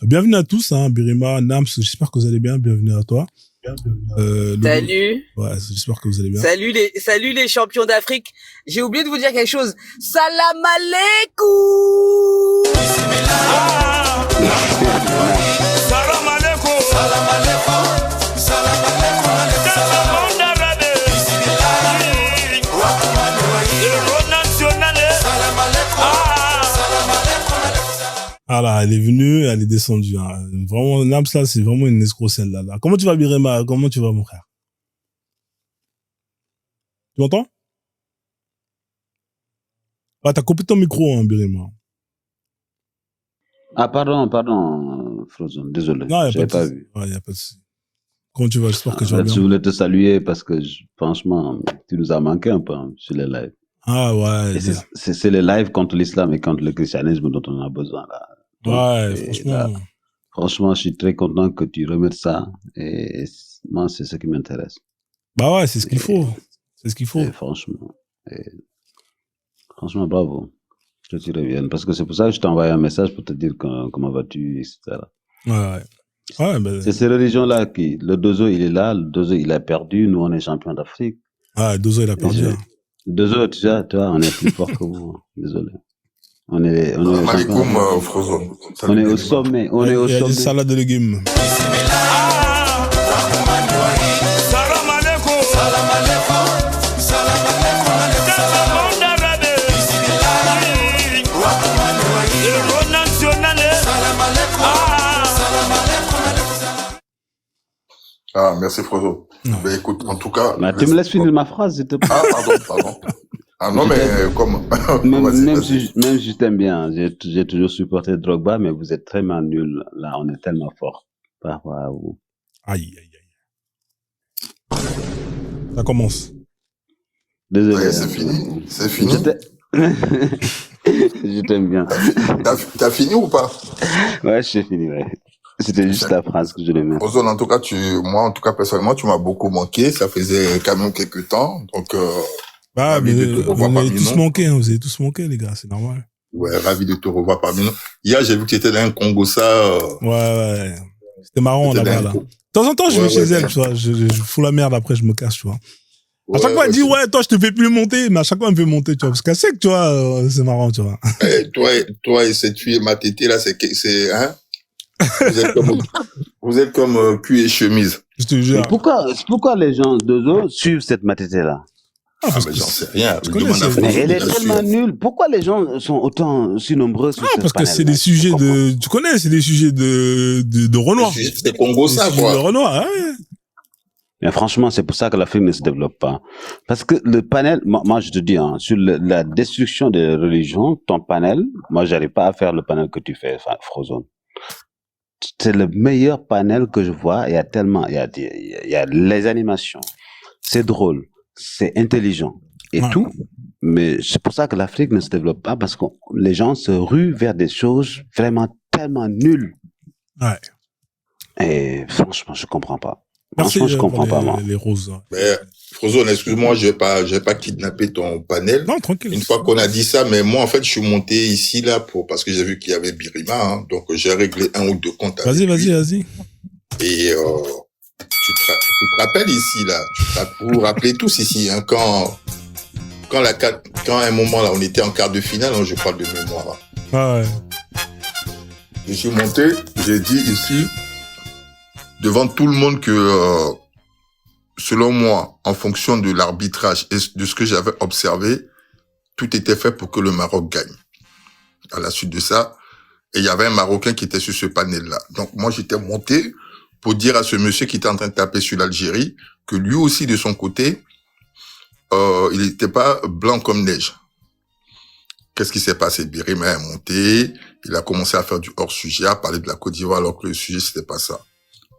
Bienvenue à tous, Birima, Nams, j'espère que vous allez bien. Bienvenue à toi. Salut. Ouais, j'espère que vous allez bien. Salut les champions d'Afrique. J'ai oublié de vous dire quelque chose. Salam alaikum. Salam alaikum. Salam alaikum. Salam alaikum. Ah là, elle est venue, elle est descendue. Vraiment, Nams là, c'est vraiment une escroc celle-là. Comment tu vas, Birima? Comment tu vas, mon frère? Tu m'entends? Ah, t'as coupé ton micro, Birima. Ah, pardon, Frozone, désolé. Non, j'avais pas vu. Ouais, y a pas de souci. Comment tu vas? J'espère que tu vas bien. Je voulais te saluer parce que, franchement, tu nous as manqué un peu sur les lives. Ah ouais. C'est les lives contre l'islam et contre le christianisme dont on a besoin, là. Donc, ouais, franchement. Là, franchement, je suis très content que tu remettes ça. Et moi, c'est ce qui m'intéresse. Bah ouais, c'est ce qu'il faut. C'est ce qu'il faut. Et franchement, bravo. Que tu reviennes. Parce que c'est pour ça que je t'ai envoyé un message pour te dire comment vas-tu, etc. Ouais. C'est ces religions-là qui, le Dozo, il est là, le Dozo, il a perdu, nous, on est champion d'Afrique. Ah, Dozo, il a perdu. Dozo, tu vois, on est plus fort que vous. Désolé. On est au sommet. On est au sommet. Il salade de légumes. Ah, merci Frozo. Ben écoute, en tout cas... Bah, tu me laisses finir ma phrase, s'il te plaît. Ah, pardon. Ah non, mais comme... même si je t'aime bien, j'ai toujours supporté Drogba, mais vous êtes tellement nuls. Là, on est tellement forts par rapport à vous. Aïe. Ça commence. Désolé. Ouais, c'est fini. Je t'aime bien. T'as fini ou pas? Ouais, j'ai fini, ouais. C'était juste la phrase que je voulais mettre. Ozone, en tout cas, personnellement, tu m'as beaucoup manqué. Ça faisait quand même quelques temps. Donc, mais vous avez tous manqué, vous avez tous manqué, les gars, c'est normal. Ouais, ravi de te revoir parmi nous. Hier, j'ai vu que tu étais dans un Congo, ça. Ouais. C'était marrant, là-bas, là. De temps en temps, je vais chez elle, tu vois. Je fous la merde, après, je me casse, tu vois. À chaque fois, elle dit, toi, je te fais plus monter, mais à chaque fois, elle me fait monter, tu vois. Parce qu'elle sait que, tu vois, c'est marrant, tu vois. Toi et cette fille, ma tétée, là, c'est, vous êtes comme cul et chemise. Je te jure. Pourquoi les gens de suivent cette matété-là? Mais j'en sais rien. Elle est tellement nulle. Pourquoi les gens sont autant si nombreux sur cette parce que c'est des sujets tu connais, c'est des sujets de Renoir. C'est Congo, ça, quoi. De Renoir, ouais. Mais franchement, c'est pour ça que l'Afrique ne se développe pas. Parce que le panel, moi je te dis, sur la destruction des religions, ton panel, moi j'arrive pas à faire le panel que tu fais, Frozone. C'est le meilleur panel que je vois. Il y a tellement, il y a les animations. C'est drôle, c'est intelligent et tout. Mais c'est pour ça que l'Afrique ne se développe pas parce que les gens se ruent vers des choses vraiment tellement nulles. Ouais. Et franchement, je comprends pas. Merci, franchement, je comprends pas, moi. Les roses. Mais, Frozone, excuse-moi, je vais pas kidnapper ton panel. Non, tranquille. Une fois qu'on a dit ça, mais moi, en fait, je suis monté ici, là, parce que j'ai vu qu'il y avait Birima, donc j'ai réglé 1 ou 2 comptes avec lui. Vas-y. Et, tu te rappelles ici, là, vous vous rappelez tous ici, quand à un moment, là, on était en quart de finale, je parle de mémoire. Ouais. Je suis monté, j'ai dit ici, devant tout le monde que, selon moi, en fonction de l'arbitrage et de ce que j'avais observé, tout était fait pour que le Maroc gagne. À la suite de ça, et il y avait un Marocain qui était sur ce panel-là. Donc moi, j'étais monté pour dire à ce monsieur qui était en train de taper sur l'Algérie que lui aussi, de son côté, il n'était pas blanc comme neige. Qu'est-ce qui s'est passé? Birima est monté, il a commencé à faire du hors-sujet, à parler de la Côte d'Ivoire alors que le sujet, c'était pas ça.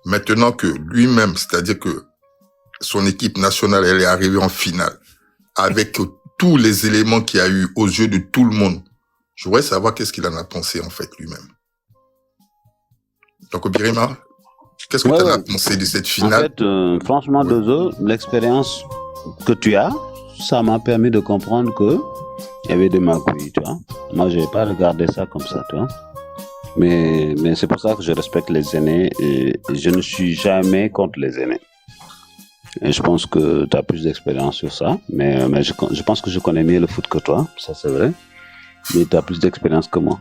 Maintenant que lui-même, c'est-à-dire que son équipe nationale, elle est arrivée en finale, avec tous les éléments qu'il y a eu aux yeux de tout le monde, je voudrais savoir qu'est-ce qu'il en a pensé, en fait, lui-même. Donc, Birima, qu'est-ce que tu en as pensé de cette finale? En fait, franchement, Dozo, l'expérience que tu as, ça m'a permis de comprendre que il y avait des magouilles, tu vois. Moi, j'ai pas regardé ça comme ça, tu vois. Mais c'est pour ça que je respecte les aînés et je ne suis jamais contre les aînés. Et je pense que tu as plus d'expérience sur ça, mais je pense que je connais mieux le foot que toi, ça c'est vrai, mais tu as plus d'expérience que moi.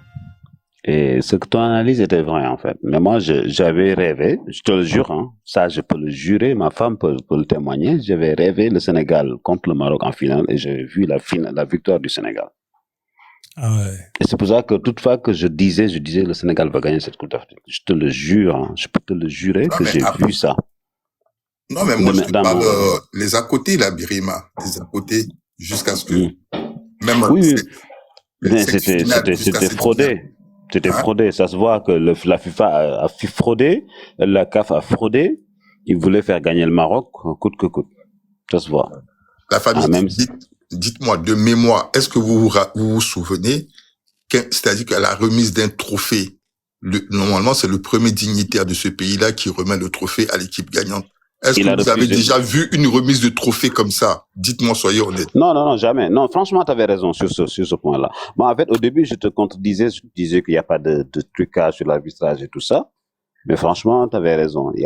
Et ce que ton analyse était vrai en fait. Mais moi, j'avais rêvé, je te le jure, hein, ça je peux le jurer, ma femme peut le témoigner, j'avais rêvé le Sénégal contre le Maroc en finale et j'ai vu la victoire du Sénégal. Ah ouais. Et c'est pour ça que toute fois que je disais le Sénégal va gagner cette Coupe d'Afrique. Je te le jure, hein, je peux te le jurer que j'ai vu ça. Non, mais moi, je te parle les à côté, la Birima. Les à côté, jusqu'à ce que... Même oui, mais c'était fraudé. C'était fraudé. Ça se voit que la FIFA a fraudé, la CAF a fraudé. Ils voulaient faire gagner le Maroc, coûte que coûte. Ça se voit. La famille, dites-moi, de mémoire, est-ce que vous vous souvenez, c'est-à-dire qu'à la remise d'un trophée, normalement, c'est le premier dignitaire de ce pays-là qui remet le trophée à l'équipe gagnante. Est-ce que vous avez déjà vu une remise de trophée comme ça? Dites-moi, soyez honnête. Non, jamais. Non, franchement, tu avais raison sur ce point-là. Moi, en fait, au début, je te contredisais, je disais qu'il n'y a pas de trucage sur l'arbitrage et tout ça. Mais franchement, tu avais raison. Il y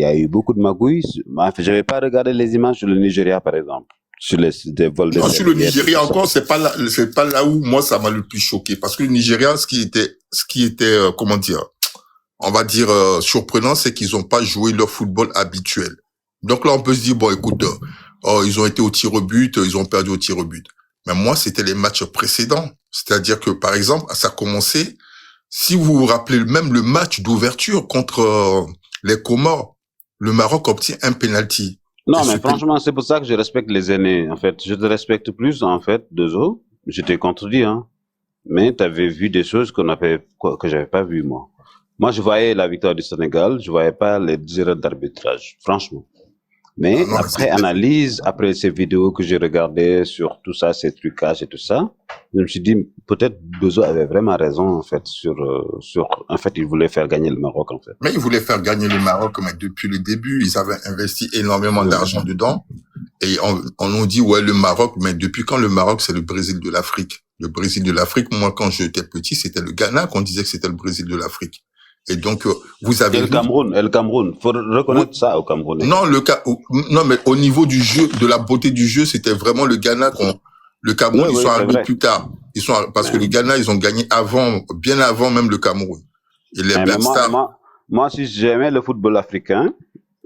a eu beaucoup de magouilles. En fait, j'avais pas regardé les images sur le Nigeria, par exemple. Sur des vols de... Non, sur le Nigeria encore, c'est pas là où moi ça m'a le plus choqué. Parce que le Nigeria, ce qui était, comment dire, on va dire, surprenant, c'est qu'ils ont pas joué leur football habituel. Donc là, on peut se dire, bon, écoute, ils ont été au tir au but, ils ont perdu au tir au but. Mais moi, c'était les matchs précédents. C'est-à-dire que, par exemple, ça a commencé, si vous vous rappelez même le match d'ouverture contre les Comores, le Maroc obtient un penalty. Non, mais franchement, c'est pour ça que je respecte les aînés. En fait, je te respecte plus, en fait, Dozo. Je t'ai contredit, hein. Mais t'avais vu des choses que j'avais pas vu, moi. Moi, je voyais la victoire du Sénégal, je voyais pas les erreurs d'arbitrage, franchement. Mais après analyse, après ces vidéos que j'ai regardées sur tout ça, ces trucages et tout ça, je me suis dit, peut-être Dozo avait vraiment raison, en fait, en fait, il voulait faire gagner le Maroc, en fait. Mais il voulait faire gagner le Maroc, mais depuis le début, ils avaient investi énormément d'argent dedans. Et on nous dit, ouais, le Maroc, mais depuis quand le Maroc, c'est le Brésil de l'Afrique? Le Brésil de l'Afrique, moi, quand j'étais petit, c'était le Ghana qu'on disait que c'était le Brésil de l'Afrique. Et donc, vous avez... Et le Cameroun. Faut reconnaître ça au Cameroun. Non, non, mais au niveau du jeu, de la beauté du jeu, c'était vraiment le Ghana le Cameroun, ils sont arrivés plus tard. Parce que le Ghana, ils ont gagné bien avant même le Cameroun. Et les Black Stars. Moi, si j'aimais le football africain,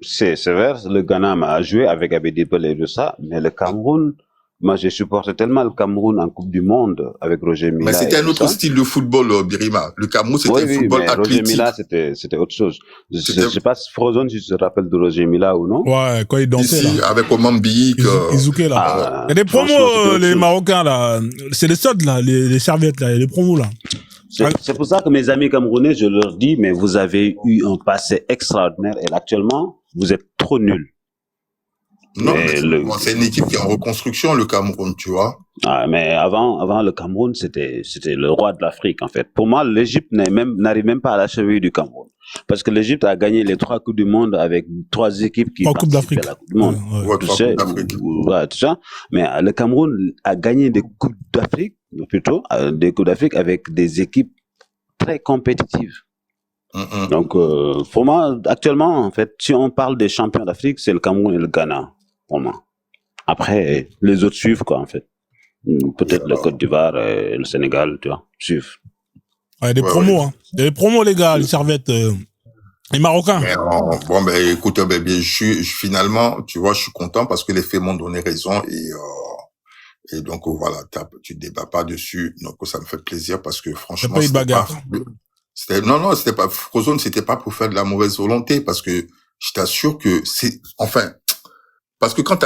c'est vrai, le Ghana a joué avec Abedi Pelé et tout ça, mais le Cameroun, moi, j'ai supporté tellement le Cameroun en Coupe du Monde avec Roger Mila. Mais c'était un autre style de football, Birima. Le Cameroun, c'était un football athlétique. Roger Mila, c'était autre chose. Je sais pas si Frozen, si tu te rappelles de Roger Mila ou non. Ouais, quand il dansait, ici, là. avec Omambi. Izouké, là. Il y a des promos, les Marocains, là. C'est les sods, là, les serviettes, là. Il y a des promos, là. C'est pour ça que mes amis camerounais, je leur dis, mais vous avez eu un passé extraordinaire et actuellement, vous êtes trop nuls. Non, mais c'est une équipe qui est en reconstruction, le Cameroun, tu vois. Ah, mais avant le Cameroun, c'était le roi de l'Afrique, en fait. Pour moi, l'Égypte n'arrive même pas à la cheville du Cameroun. Parce que l'Égypte a gagné les 3 Coupes du Monde avec 3 équipes qui participaient à la Coupe du Monde. Tu sais, tout ça. Mais le Cameroun a gagné des Coupes d'Afrique, plutôt, des Coupes d'Afrique avec des équipes très compétitives. Donc, pour moi, actuellement, en fait, si on parle des champions d'Afrique, c'est le Cameroun et le Ghana, pour moi. Après, les autres suivent, quoi, en fait. Peut-être le Côte d'Ivoire et le Sénégal, tu vois, suivent. Il y a des promos, hein. Il y a des promos, les gars, les servettes, les Marocains. Mais écoute, finalement, tu vois, je suis content parce que les faits m'ont donné raison et donc, voilà, tu débats pas dessus. Donc, ça me fait plaisir parce que franchement, c'est pas une bagarre. Non, c'était pas, Frozone, c'était pas pour faire de la mauvaise volonté parce que je t'assure que parce que quand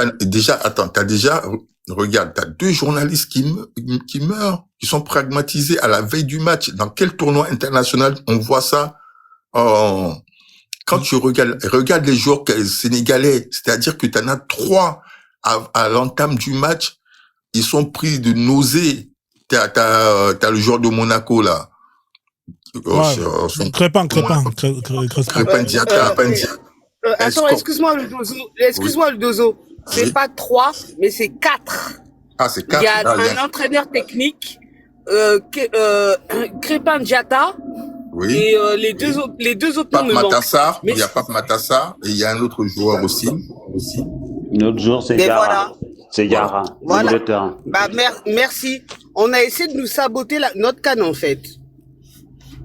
regarde, t'as 2 journalistes qui meurent, qui sont pragmatisés à la veille du match. Dans quel tournoi international on voit ça? Quand tu regarde les joueurs sénégalais, c'est-à-dire que t'en as 3 à l'entame du match, ils sont pris de nausées. T'as le joueur de Monaco, là. Crépin Diata. Attends, excuse-moi le Dozo. C'est pas 3, mais c'est 4. Ah, c'est 4. Il y a un entraîneur technique, Crépin Diata, Oui. Et les deux autres noms Pape me manquent. Matassar, Mais il y a Pape Matassar et il y a un autre joueur aussi. L'autre jour, c'est mais Yara. voilà, C'est Yara, voilà. milieu de terrain. Bah merci. On a essayé de nous saboter notre canne en fait.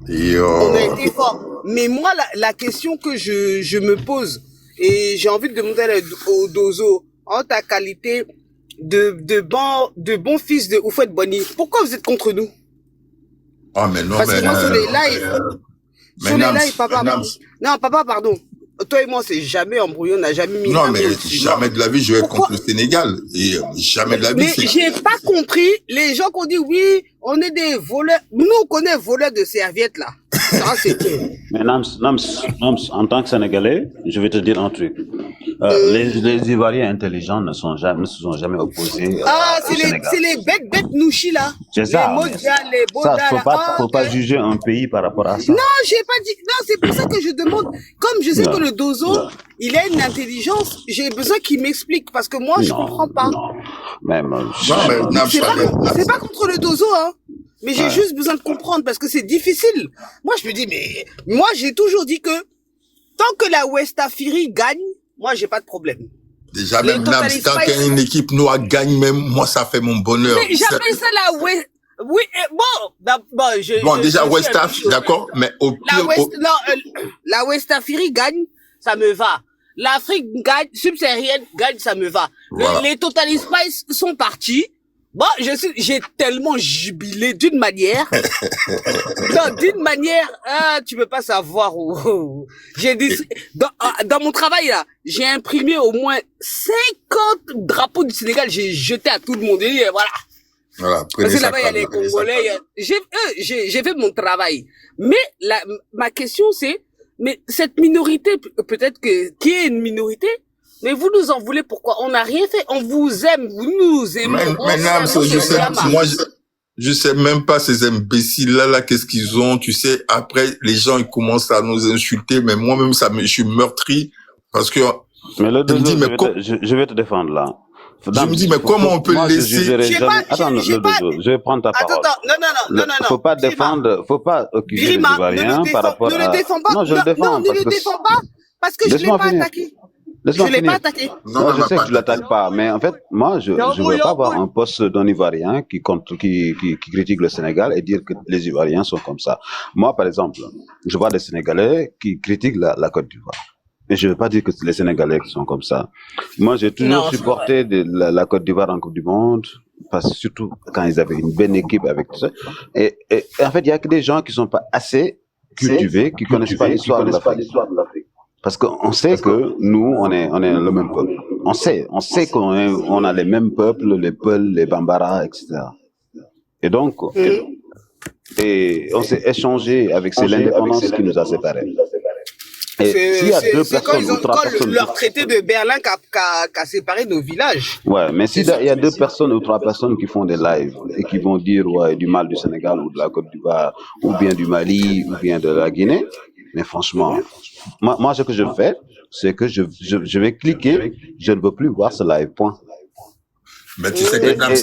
Et On a été fort. Mais moi, la question que je me pose, et j'ai envie de demander au Dozo, en ta qualité de bon fils de Oufouette Bonny, pourquoi vous êtes contre nous? oh mais non, Parce mais que moi, sur les lives, Nams, papa, non, papa, pardon. Toi et moi, c'est jamais embrouillé, on n'a jamais mis non un mais mot dessus. jamais de la vie je vais être Pourquoi? contre le Sénégal et jamais de la vie Mais c'est j'ai pas compris les gens qui ont dit oui, on est des voleurs. Nous, on connaît voleurs de serviettes là. Ça, c'est tout. Mais Nams, en tant que Sénégalais, je vais te dire un truc. Les Ivoiriens intelligents ne se sont jamais opposés Ah, au Sénégal. c'est les bêtes nouchis là. C'est Les ça. Modia, les Ça, Boda là. faut pas Ok. juger un pays par rapport à ça. Non, j'ai pas dit. Non, c'est pour ça que je demande. Comme je sais que Non, le Dozo, il a une intelligence, j'ai besoin qu'il m'explique parce que moi, je comprends pas. Même, non mais Nams, C'est pas contre le Dozo, hein. Mais j'ai juste besoin de comprendre parce que c'est difficile. Moi, je me dis, mais moi, j'ai toujours dit que tant que la West Afiri gagne, moi, j'ai pas de problème. déjà Les même Nams, Total quand Spice. une équipe noire gagne même moi ça fait mon bonheur. Mais j'appelle ça la West. Oui, bon, Bon déjà je West suis un Af, peu- d'accord, mais au La pire West, non, la West Afiri gagne, ça me va. L'Afrique gagne, subsaharienne gagne, ça me va. Voilà. Les Total Spice sont partis. Bon, j'ai tellement jubilé d'une manière. Non, d'une manière, tu peux pas savoir où. J'ai dit, dans mon travail là, j'ai imprimé au moins 50 drapeaux du Sénégal, j'ai jeté à tout le monde. Et voilà. voilà, prenez Parce que ça là-bas, il y a les comme- Congolais. J'ai fait mon travail. Mais ma question, c'est, mais cette minorité, peut-être qui est une minorité, mais vous nous en voulez pourquoi? On n'a rien fait. On vous aime, vous nous aimez. Mais Nams, je sais même pas ces imbéciles là qu'est-ce qu'ils ont, tu sais, après les gens ils commencent à nous insulter mais moi-même je suis meurtri parce que Mais le je me dis, Dozo, mais je vais te défendre là. je me dis mais comment on peut Moi, je laisser jugerai J'ai jamais. pas- Attends, j'ai le pas- Dozo, je vais prendre ta parole. Non. Faut pas Grima, défendre, faut pas accuser les Grima, Ivoiriens par rapport ne à... le défends pas. Non, je le défends. Ne le défends pas. Parce que je l'ai Laisse-moi pas finir. attaqué. Je Laisse-moi l'ai finir. pas attaqué. Non, Moi, elle je m'a sais pas que tu l'attaques pas, mais en fait, moi, je veux pas avoir un poste d'un Ivoirien qui critique le Sénégal et dire que les Ivoiriens sont comme ça. Moi, par exemple, je vois des Sénégalais qui critiquent la Côte d'Ivoire. Et je veux pas dire que les Sénégalais sont comme ça. Moi, j'ai toujours Non, c'est supporté la Côte d'Ivoire en Coupe du Monde, parce que surtout quand ils avaient une bonne équipe avec tout ça. Et en fait, il y a que des gens qui sont pas assez cultivés, qui connaissent pas l'histoire de l'Afrique. Parce qu'on sait que nous, on est le même peuple. On sait qu'on a les mêmes peuples, les Peuls, les Bambara, etc. Et donc, et on s'est échangé avec l'indépendance qui nous a séparés. Et s'il y a deux C'est quand personnes ou trois personnes, leur traité de Berlin qu'a séparé nos villages. ouais, mais s'il y a deux personnes ou trois personnes qui font des lives et qui vont dire ouais, du mal du Sénégal ou de la Côte d'Ivoire ou bien du Mali ou bien de la Guinée, mais franchement, moi ce que je fais, c'est que je vais cliquer, je ne veux plus voir ce live, point. mais tu sais que Nams,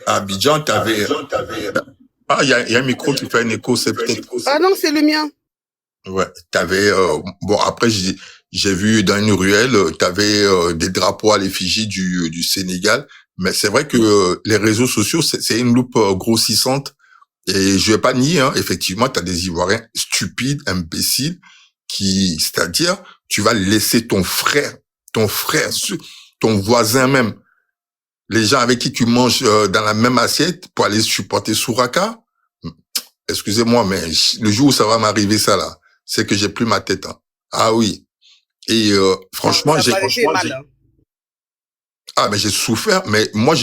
à Abidjan t'avais ah il y a un micro qui fait un écho, c'est peut-être Ah non, c'est le mien. ouais, t'avais bon après j'ai vu dans une ruelle, t'avais des drapeaux à l'effigie du Sénégal, mais c'est vrai que les réseaux sociaux c'est une loupe grossissante et je vais pas nier hein, effectivement t'as des Ivoiriens stupides, imbéciles qui c'est-à-dire tu vas laisser ton frère, ton voisin même, les gens avec qui tu manges dans la même assiette pour aller supporter Souraka. Excusez-moi mais le jour où ça va m'arriver ça là, c'est que j'ai plus ma tête. Hein. Ah oui. Et franchement, ah mais j'ai souffert. Mais moi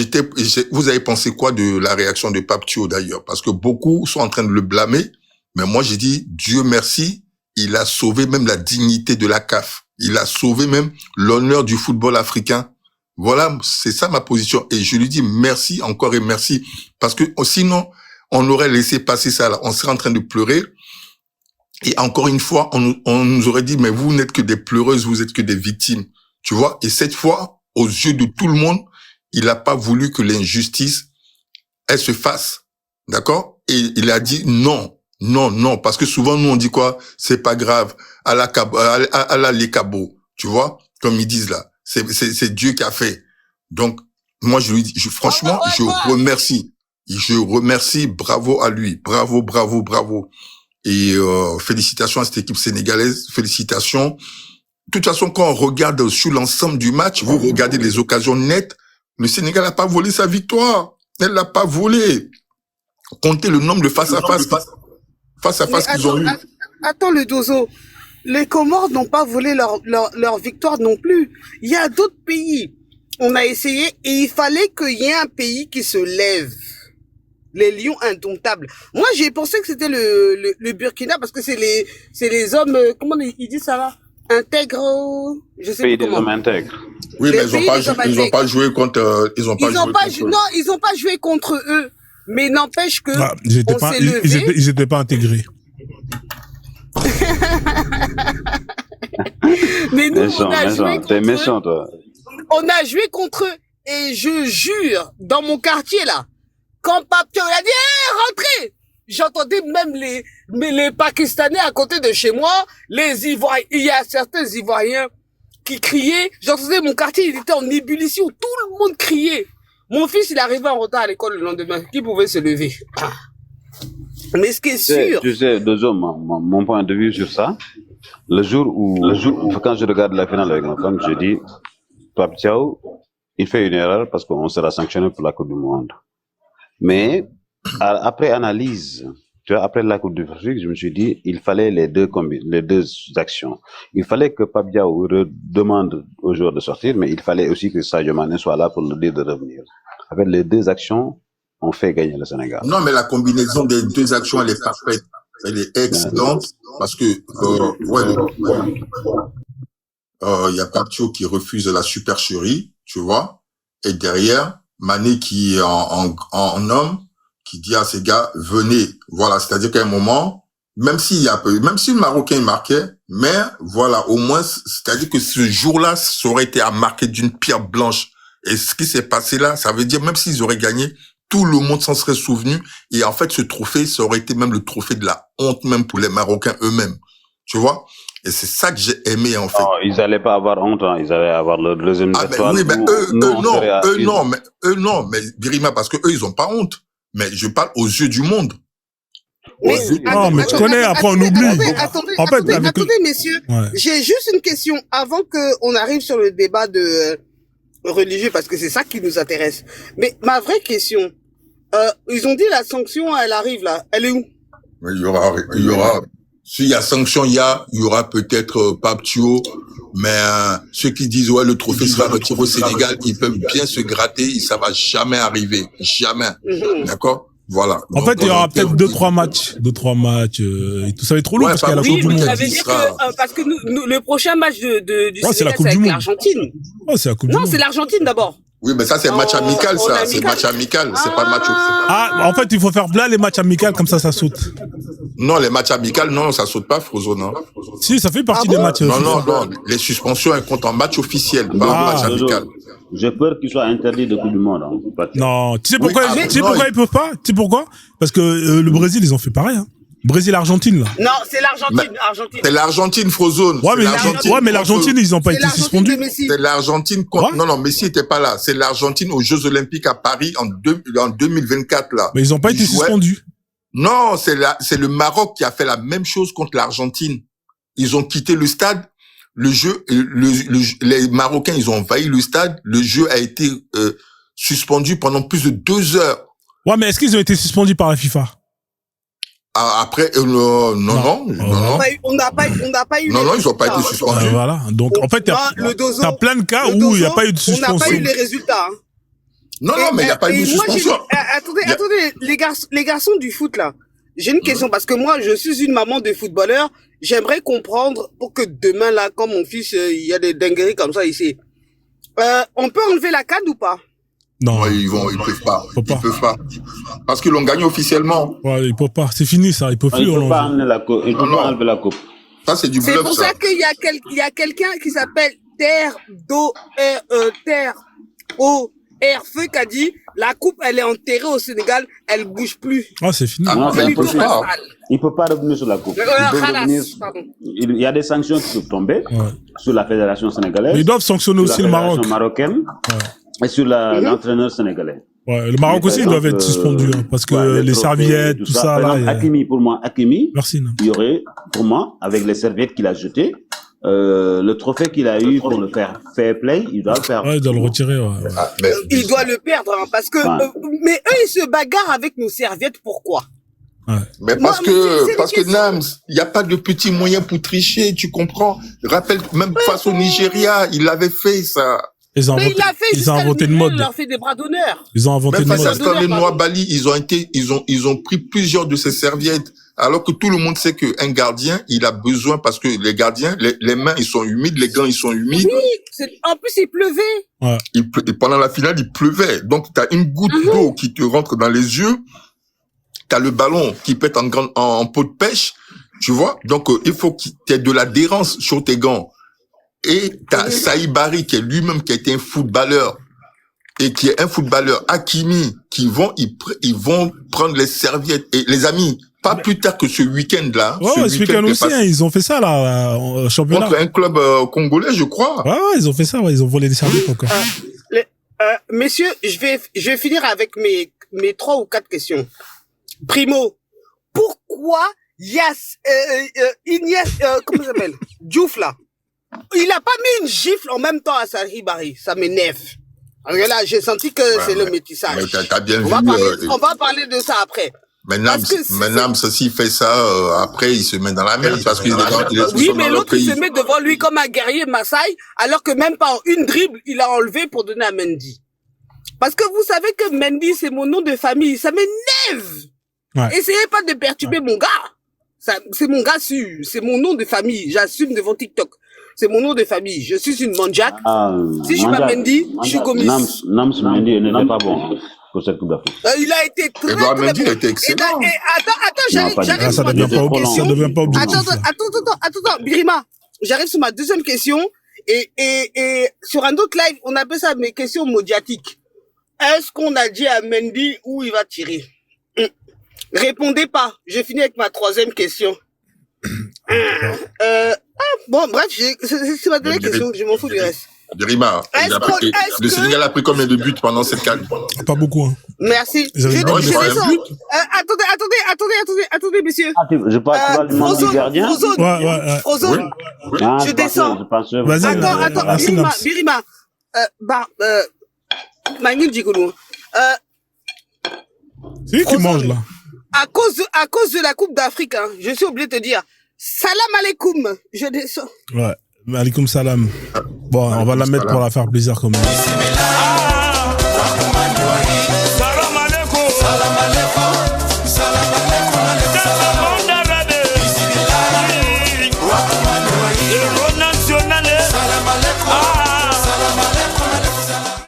vous avez pensé quoi de la réaction de Pape Thio d'ailleurs? Parce que beaucoup sont en train de le blâmer. Mais moi j'ai dit Dieu merci, il a sauvé même la dignité de la CAF. Il a sauvé même l'honneur du football africain. Voilà, c'est ça ma position. Et je lui dis merci encore et merci. Parce que sinon, on aurait laissé passer ça là. On serait en train de pleurer. Et encore une fois, on nous aurait dit, mais vous n'êtes que des pleureuses, vous êtes que des victimes. Tu vois? Et cette fois, aux yeux de tout le monde, il n'a pas voulu que l'injustice, elle se fasse. D'accord? Et il a dit non, Non, parce que souvent, nous, on dit quoi? C'est pas grave. À la les cabots. Tu vois? Comme ils disent là. C'est Dieu qui a fait. Donc, moi, je lui dis, franchement, je remercie. Je remercie. Bravo à lui. Bravo. Et, félicitations à cette équipe sénégalaise. Félicitations. De toute façon, quand on regarde sur l'ensemble du match, vous regardez les occasions nettes, le Sénégal n'a pas volé sa victoire. Elle l'a pas volé. Comptez le nombre de face à face qu'ils ont eu. Attends, le Dozo. Les Comores n'ont pas volé leur victoire non plus. Il y a d'autres pays. On a essayé et il fallait qu'il y ait un pays qui se lève. Les lions indomptables. Moi, j'ai pensé que c'était le Burkina parce que c'est les hommes, comment ils disent ça là? Intègres, je sais Pays pas des comment. hommes intègres. Oui, mais ils ont pas joué contre, Non, ils ont pas joué contre eux. Mais n'empêche que, ils étaient pas intégrés. Mais nous, Méchant, on a joué t'es contre méchant, eux. toi. On a joué contre eux. Et je jure, dans mon quartier, là, quand Papio a dit, rentrez! J'entendais même les Pakistanais à côté de chez moi, les Ivoiriens, il y a certains Ivoiriens qui criaient. J'entendais mon quartier, il était en ébullition, tout le monde criait. Mon fils, il arrivait en retard à l'école le lendemain. Qui pouvait se lever? Mais ce qui est sûr. Tu sais, Dozo, mon point de vue sur ça, le jour où quand je regarde la finale avec ma femme, je dis, Pape Thiaw, il fait une erreur parce qu'on sera sanctionné pour la Coupe du Monde. Mais, après analyse, tu vois, après la Coupe d'Afrique, je me suis dit, il fallait les deux actions. Il fallait que Pape Thiaw demande aux joueurs de sortir, mais il fallait aussi que Sadio Mané soit là pour le dire de revenir. Avec les deux actions, on fait gagner le Sénégal. Non, mais la combinaison des deux actions, elle est parfaite. Elle est excellente parce que, y a Papio qui refuse la supercherie, tu vois, et derrière, Mané qui est en homme, qui dit à ces gars, venez. Voilà, c'est-à-dire qu'à un moment, même si le Marocain marquait, mais voilà, au moins, c'est-à-dire que ce jour-là, ça aurait été à marquer d'une pierre blanche. Et ce qui s'est passé là, ça veut dire, même s'ils auraient gagné, tout le monde s'en serait souvenu. Et en fait, ce trophée, ça aurait été même le trophée de la honte, même pour les Marocains eux-mêmes. Tu vois? Et c'est ça que j'ai aimé, en fait. Non, ils allaient pas avoir honte, hein. Ils allaient avoir le deuxième étoile. Oui, mais eux non, mais Birima, parce que eux, ils ont pas honte. Mais je parle aux yeux du monde. Mais tu connais, après on oublie. Attendez, messieurs. Ouais. J'ai juste une question avant qu'on arrive sur le débat de religieux, parce que c'est ça qui nous intéresse. Mais ma vraie question, ils ont dit la sanction, elle arrive là. Elle est où? Il y aura. S'il y a sanction, il y aura peut-être Pape Thiaw, mais ceux qui disent ouais le trophée sera retiré au Sénégal, ils peuvent bien se gratter, ça va jamais arriver, jamais, d'accord? Voilà. En fait, il y aura peut-être 2-3 matchs, et tout ça va être trop long parce qu'il y a la Coupe du Monde. Ça veut dire que parce que nous, le prochain match du Sénégal, c'est avec l'Argentine. Oh, c'est la Coupe du Monde. Non, c'est l'Argentine d'abord. Oui, mais ça, c'est match amical, ça. C'est match amical. C'est pas match officiel. Ah, en fait, il faut faire là les matchs amicaux, comme ça saute. Non, les matchs amicaux, non, ça saute pas, Frozo, non. Si, ça fait partie des matchs officiels. Non. Les suspensions, elles comptent en match officiel, pas en match amical. J'ai peur qu'il soit interdit de Coupe du Monde. Hein. Non, tu sais pourquoi, pourquoi ils peuvent pas? Tu sais pourquoi? Parce que le Brésil, ils ont fait pareil, hein. Brésil-Argentine, là. Non, c'est l'Argentine. C'est l'Argentine, Frozone. Ouais, mais l'Argentine, ils ont pas été suspendus. C'est l'Argentine contre... Non, Messi était pas là. C'est l'Argentine aux Jeux Olympiques à Paris en 2024, là. Mais ils ont pas été suspendus. Non, c'est le Maroc qui a fait la même chose contre l'Argentine. Ils ont quitté le stade. Le jeu, les Marocains, ils ont envahi le stade. Le jeu a été suspendu pendant plus de 2 heures. Ouais, mais est-ce qu'ils ont été suspendus par la FIFA? Après, non. On n'a pas eu. Non, ils n'ont pas été suspendus. Voilà. Donc, en fait, t'as plein de cas où il n'y a pas eu de suspension. On n'a pas eu les résultats. Hein. Non, mais il n'y a pas eu de suspension. Attendez, les garçons du foot, là. J'ai une question parce que moi, je suis une maman de footballeur. J'aimerais comprendre pour que demain, là, quand mon fils, il y a des dingueries comme ça ici. On peut enlever la CAN ou pas? Non. Ouais, ils peuvent pas. Ils peuvent pas. Parce qu'ils l'ont gagné officiellement. Ouais, ils peuvent pas. C'est fini, ça. Ils peuvent plus. Ils peuvent pas enlever la coupe. Ils peuvent pas enlever la coupe. Ça, c'est du bluff, ça. C'est pour ça qu'il y a quelqu'un qui s'appelle Herfeu qui a dit la coupe elle est enterrée au Sénégal, elle bouge plus. Ah, c'est fini. Ah, Non, mais c'est il peut impossible. pas. Il peut pas revenir sur la coupe. Il y a des sanctions qui peuvent tomber sur la fédération sénégalaise. Mais ils doivent sanctionner aussi le Maroc. Sur la fédération marocaine et sur l'entraîneur sénégalais. Ouais, le Maroc aussi, ils doivent être suspendus, hein, parce que les serviettes, tout ça, là. Hakimi, pour moi, Merci, non. il y aurait, pour moi, avec les serviettes qu'il a jetées, le trophée qu'il a eu pour le fair play, il doit le faire. Ouais, il doit le retirer, ouais. Ah, mais Il doit le perdre, hein, parce que, mais eux, ils se bagarrent avec nos serviettes, pourquoi? Mais Moi, parce mais c'est que des questions. Nams, il n'y a pas de petits moyens pour tricher, tu comprends? Rappelle, même face au Nigeria, il avait fait ça. Ils ont Mais inventé, il a fait ils ont jusqu'à inventé une le mode. il leur fait des bras d'honneur. Ils ont inventé Même une face à mode. Stanley Pardon. Noabali, ils ont pris plusieurs de ces serviettes. Alors que tout le monde sait qu'un gardien, il a besoin, parce que les gardiens, les mains, ils sont humides, les gants, ils sont humides. Oui, en plus, il pleuvait. Et pendant la finale, il pleuvait. Donc, t'as une goutte d'eau qui te rentre dans les yeux. T'as le ballon qui pète en pot de pêche. Tu vois? Donc, il faut qu'il y ait de l'adhérence sur tes gants. Et t'as Saïd Barry, qui est lui-même, qui a été un footballeur. Et qui est un footballeur, Hakimi, ils vont prendre les serviettes. Et les amis, pas plus tard que ce week-end-là. Ouais, ce week-end aussi, hein, ils ont fait ça, là, au championnat. Contre un club congolais, je crois. Ouais, ils ont fait ça, ouais, ils ont volé des serviettes encore. Messieurs, je vais finir avec mes 3 ou 4 questions. Primo, pourquoi comment ça s'appelle? Diouf, là. Il a pas mis une gifle en même temps à Saïd Barry. Ça m'énerve. Alors là, j'ai senti que c'est le métissage. Mais t'as bien vu. On va parler de ça après. Mais Nams, s'il fait ça, après, il se met dans la merde parce qu'il est dans, oui, mais l'autre, il se met devant lui comme un guerrier Maasai, alors que même pas en une dribble, il a enlevé pour donner à Mendy. Parce que vous savez que Mendy, c'est mon nom de famille. Ça m'énerve. Ouais. Essayez pas de perturber mon gars. C'est mon gars sûr. C'est mon nom de famille. J'assume devant TikTok. C'est mon nom de famille. Je suis une Manjak. Si je suis pas Mendy, je suis Gomis. Nams Mendy n'était pas bon pour cette Coupe d'Afrique. Il a été très Edouard bon. Mendy a été excellent. Attends, j'arrive sur ma deuxième question. Ça devient pas objectif. Attends, Birima. J'arrive sur ma deuxième question. Et sur un autre live, on appelle ça mes questions médiatiques. Est-ce qu'on a dit à Mendy où il va tirer? Répondez pas. Je finis avec ma troisième question. Bon, bref, c'est ma dernière question. Je m'en fous du reste. Birima, le Sénégal a pris combien de buts pendant cette CAN? Pas beaucoup, hein. Merci. Attendez, messieurs. Je pense que tu vas demander du gardien. Frozone. Je descends. Vas-y, attends, Birima. Mangil Djigoulou. C'est lui qui mange, là. À cause de la Coupe d'Afrique, hein, je suis obligé de te dire, salam alaikum, je descends. Ouais, alaikum salam. Bon, on va la mettre pour la faire plaisir quand même. Salam alaikum. Salam alaikum. Salam alaikum.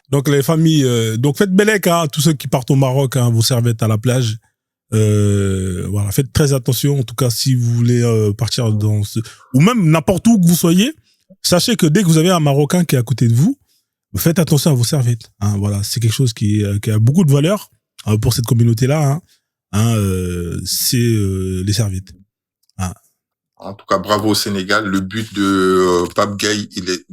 Donc les familles, donc faites Bélec, hein, tous ceux qui partent au Maroc, hein, vos serviettes à la plage. Voilà, faites très attention. En tout cas, si vous voulez partir dans ou même n'importe où que vous soyez, sachez que dès que vous avez un Marocain qui est à côté de vous, faites attention à vos serviettes. Hein, voilà, c'est quelque chose qui a beaucoup de valeur pour cette communauté-là. C'est les serviettes. Hein. En tout cas, bravo au Sénégal. Le but de Pape Gueye, il est